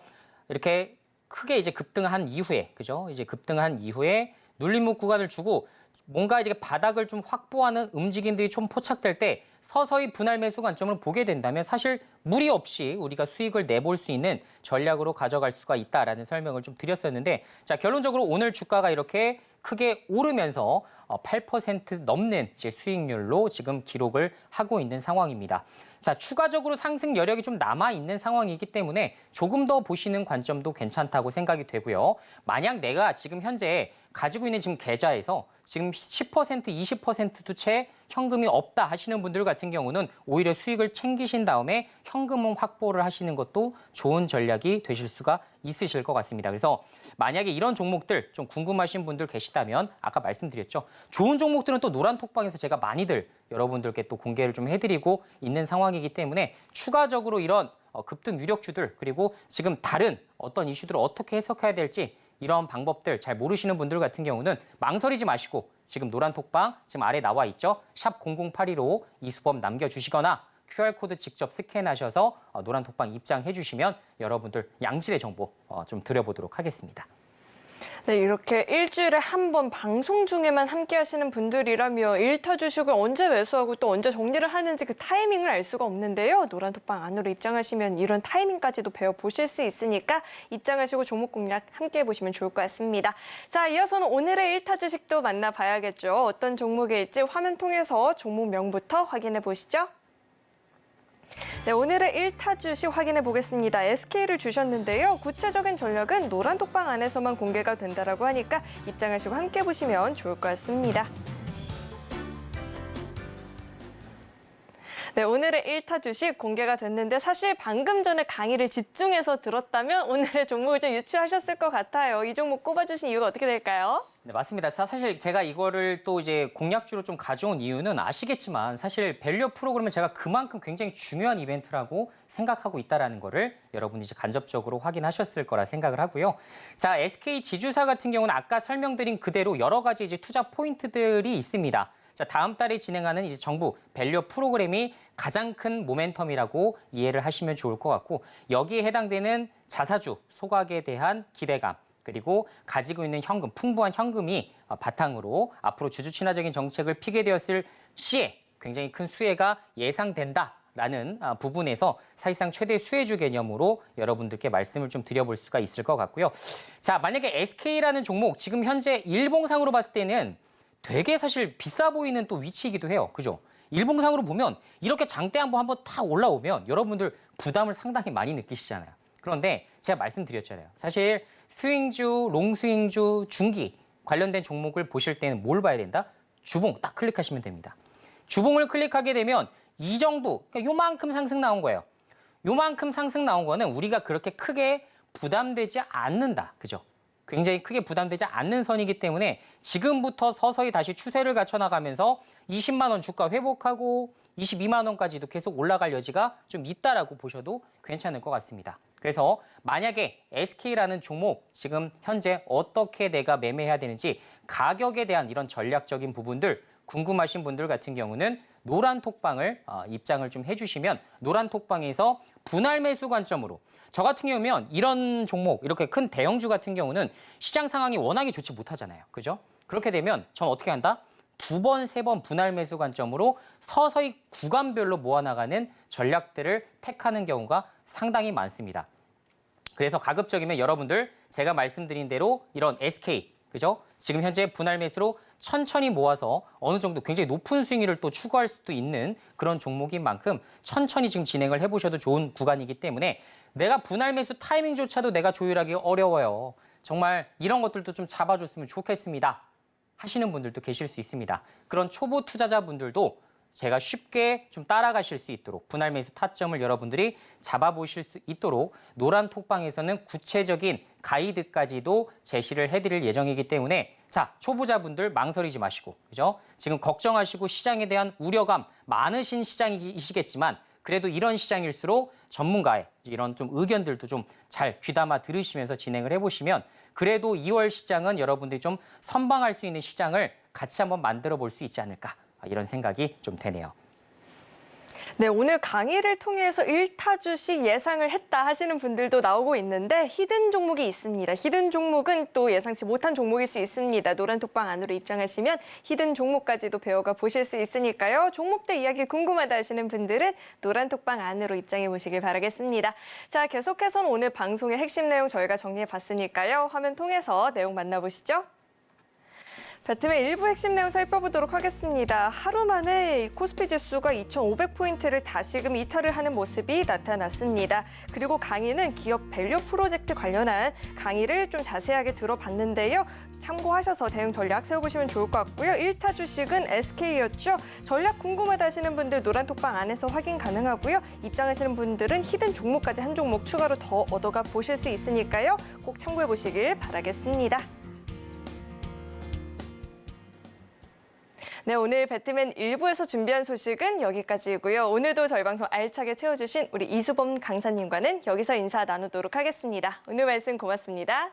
이렇게 크게 이제 급등한 이후에, 그죠? 이제 급등한 이후에 눌림목 구간을 주고 뭔가 이제 바닥을 좀 확보하는 움직임들이 좀 포착될 때 서서히 분할 매수 관점을 보게 된다면 사실 무리 없이 우리가 수익을 내볼 수 있는 전략으로 가져갈 수가 있다라는 설명을 좀 드렸었는데 자, 결론적으로 오늘 주가가 이렇게 크게 오르면서 8% 넘는 이제 수익률로 지금 기록을 하고 있는 상황입니다. 자, 추가적으로 상승 여력이 좀 남아있는 상황이기 때문에 조금 더 보시는 관점도 괜찮다고 생각이 되고요. 만약 내가 지금 현재 가지고 있는 지금 계좌에서 지금 10%, 20%도 채 현금이 없다 하시는 분들 같은 경우는 오히려 수익을 챙기신 다음에 현금은 확보를 하시는 것도 좋은 전략이 되실 수가 있으실 것 같습니다. 그래서 만약에 이런 종목들 좀 궁금하신 분들 계시다면 아까 말씀드렸죠. 좋은 종목들은 또 노란톡방에서 제가 많이들 여러분들께 또 공개를 좀 해드리고 있는 상황이기 때문에 추가적으로 이런 급등 유력주들 그리고 지금 다른 어떤 이슈들을 어떻게 해석해야 될지 이런 방법들 잘 모르시는 분들 같은 경우는 망설이지 마시고 지금 노란톡방 지금 아래 나와 있죠. 샵 0082로 이수범 남겨주시거나 QR코드 직접 스캔하셔서 노란톡방 입장해 주시면 여러분들 양질의 정보 좀 드려보도록 하겠습니다. 네, 이렇게 일주일에 한 번 방송 중에만 함께 하시는 분들이라면 1타 주식을 언제 매수하고 또 언제 정리를 하는지 그 타이밍을 알 수가 없는데요. 노란톡방 안으로 입장하시면 이런 타이밍까지도 배워보실 수 있으니까 입장하시고 종목 공략 함께 해보시면 좋을 것 같습니다. 자, 이어서는 오늘의 1타 주식도 만나봐야겠죠. 어떤 종목일지 화면 통해서 종목명부터 확인해 보시죠. 네, 오늘의 1타 주식 확인해 보겠습니다. SK를 주셨는데요. 구체적인 전략은 노란톡방 안에서만 공개가 된다라고 하니까 입장하시고 함께 보시면 좋을 것 같습니다. 네, 오늘의 1타 주식 공개가 됐는데 사실 방금 전에 강의를 집중해서 들었다면 오늘의 종목을 좀 유추하셨을 것 같아요. 이 종목 꼽아주신 이유가 어떻게 될까요? 네, 맞습니다. 사실 제가 이거를 또 이제 공략주로 좀 가져온 이유는 아시겠지만 사실 밸류 프로그램은 제가 그만큼 굉장히 중요한 이벤트라고 생각하고 있다라는 거를 여러분이 이제 간접적으로 확인하셨을 거라 생각을 하고요. 자, SK 지주사 같은 경우는 아까 설명드린 그대로 여러 가지 이제 투자 포인트들이 있습니다. 자, 다음 달에 진행하는 이제 정부 밸류 프로그램이 가장 큰 모멘텀이라고 이해를 하시면 좋을 것 같고 여기에 해당되는 자사주 소각에 대한 기대감 그리고 가지고 있는 현금, 풍부한 현금이 바탕으로 앞으로 주주 친화적인 정책을 피게 되었을 시에 굉장히 큰 수혜가 예상된다라는 부분에서 사실상 최대 수혜주 개념으로 여러분들께 말씀을 좀 드려볼 수가 있을 것 같고요. 자, 만약에 SK라는 종목 지금 현재 일봉상으로 봤을 때는 되게 사실 비싸 보이는 또 위치이기도 해요. 그죠? 일봉상으로 보면 이렇게 장대 한번 탁 올라오면 여러분들 부담을 상당히 많이 느끼시잖아요. 그런데 제가 말씀드렸잖아요. 사실 스윙주, 롱스윙주, 중기 관련된 종목을 보실 때는 뭘 봐야 된다? 주봉 딱 클릭하시면 됩니다. 주봉을 클릭하게 되면 이 정도, 그러니까 요만큼 상승 나온 거예요. 요만큼 상승 나온 거는 우리가 그렇게 크게 부담되지 않는다. 그죠? 굉장히 크게 부담되지 않는 선이기 때문에 지금부터 서서히 다시 추세를 갖춰나가면서 20만 원 주가 회복하고 22만 원까지도 계속 올라갈 여지가 좀 있다라고 보셔도 괜찮을 것 같습니다. 그래서 만약에 SK라는 종목 지금 현재 어떻게 내가 매매해야 되는지 가격에 대한 이런 전략적인 부분들 궁금하신 분들 같은 경우는 노란톡방을 입장을 좀 해주시면 노란톡방에서 분할 매수 관점으로 저 같은 경우면 이런 종목, 이렇게 큰 대형주 같은 경우는 시장 상황이 워낙에 좋지 못하잖아요. 그죠? 그렇게 되면 전 어떻게 한다? 2번, 3번 분할 매수 관점으로 서서히 구간별로 모아나가는 전략들을 택하는 경우가 상당히 많습니다. 그래서 가급적이면 여러분들 제가 말씀드린 대로 이런 SK, 그죠? 지금 현재 분할 매수로 천천히 모아서 어느 정도 굉장히 높은 수익률을 또 추구할 수도 있는 그런 종목인 만큼 천천히 지금 진행을 해보셔도 좋은 구간이기 때문에 내가 분할 매수 타이밍조차도 내가 조율하기 어려워요. 정말 이런 것들도 좀 잡아줬으면 좋겠습니다. 하시는 분들도 계실 수 있습니다. 그런 초보 투자자분들도 제가 쉽게 좀 따라가실 수 있도록 분할 매수 타점을 여러분들이 잡아보실 수 있도록 노란톡방에서는 구체적인 가이드까지도 제시를 해드릴 예정이기 때문에 자, 초보자분들 망설이지 마시고, 그죠? 지금 걱정하시고 시장에 대한 우려감 많으신 시장이시겠지만 그래도 이런 시장일수록 전문가의 이런 좀 의견들도 좀 잘 귀담아 들으시면서 진행을 해보시면 그래도 2월 시장은 여러분들이 좀 선방할 수 있는 시장을 같이 한번 만들어 볼 수 있지 않을까 이런 생각이 좀 되네요. 네, 오늘 강의를 통해서 1타 주식 예상을 했다 하시는 분들도 나오고 있는데 히든 종목이 있습니다. 히든 종목은 또 예상치 못한 종목일 수 있습니다. 노란톡방 안으로 입장하시면 히든 종목까지도 배워가 보실 수 있으니까요. 종목대 이야기 궁금하다 하시는 분들은 노란톡방 안으로 입장해 보시길 바라겠습니다. 자, 계속해서는 오늘 방송의 핵심 내용 저희가 정리해 봤으니까요. 화면 통해서 내용 만나보시죠. 배트맨 일부 핵심 내용 살펴보도록 하겠습니다. 하루 만에 이 코스피 지수가 2,500포인트를 다시금 이탈을 하는 모습이 나타났습니다. 그리고 강의는 기업 밸류 프로젝트 관련한 강의를 좀 자세하게 들어봤는데요. 참고하셔서 대응 전략 세워보시면 좋을 것 같고요. 1타 주식은 SK였죠. 전략 궁금하다 하시는 분들 노란톡방 안에서 확인 가능하고요. 입장하시는 분들은 히든 종목까지 한 종목 추가로 더 얻어가 보실 수 있으니까요. 꼭 참고해 보시길 바라겠습니다. 네, 오늘 배트맨 1부에서 준비한 소식은 여기까지이고요. 오늘도 저희 방송 알차게 채워주신 우리 이수범 강사님과는 여기서 인사 나누도록 하겠습니다. 오늘 말씀 고맙습니다.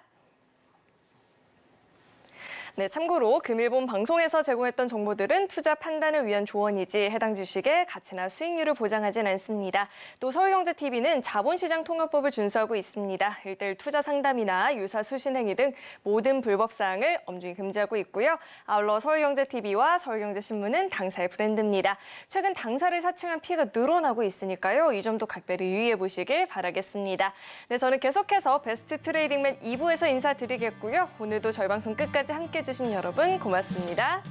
네, 참고로 금일본 방송에서 제공했던 정보들은 투자 판단을 위한 조언이지 해당 주식의 가치나 수익률을 보장하진 않습니다. 또 서울경제TV는 자본시장 통합법을 준수하고 있습니다. 1:1 투자 상담이나 유사 수신 행위 등 모든 불법 사항을 엄중히 금지하고 있고요. 아울러 서울경제TV와 서울경제신문은 당사의 브랜드입니다. 최근 당사를 사칭한 피해가 늘어나고 있으니까요. 이 점도 각별히 유의해 보시길 바라겠습니다. 네, 저는 계속해서 베스트 트레이딩맨 2부에서 인사드리겠고요. 오늘도 저희 방송 끝까지 함께 해주신 여러분 고맙습니다.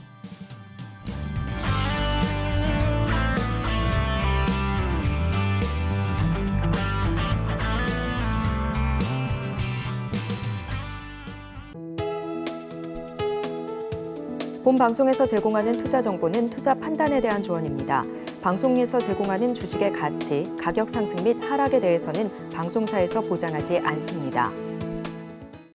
본 방송에서 제공하는 투자 정보는 투자 판단에 대한 조언입니다. 방송에서 제공하는 주식의 가치, 가격 상승 및 하락에 대해서는 방송사에서 보장하지 않습니다.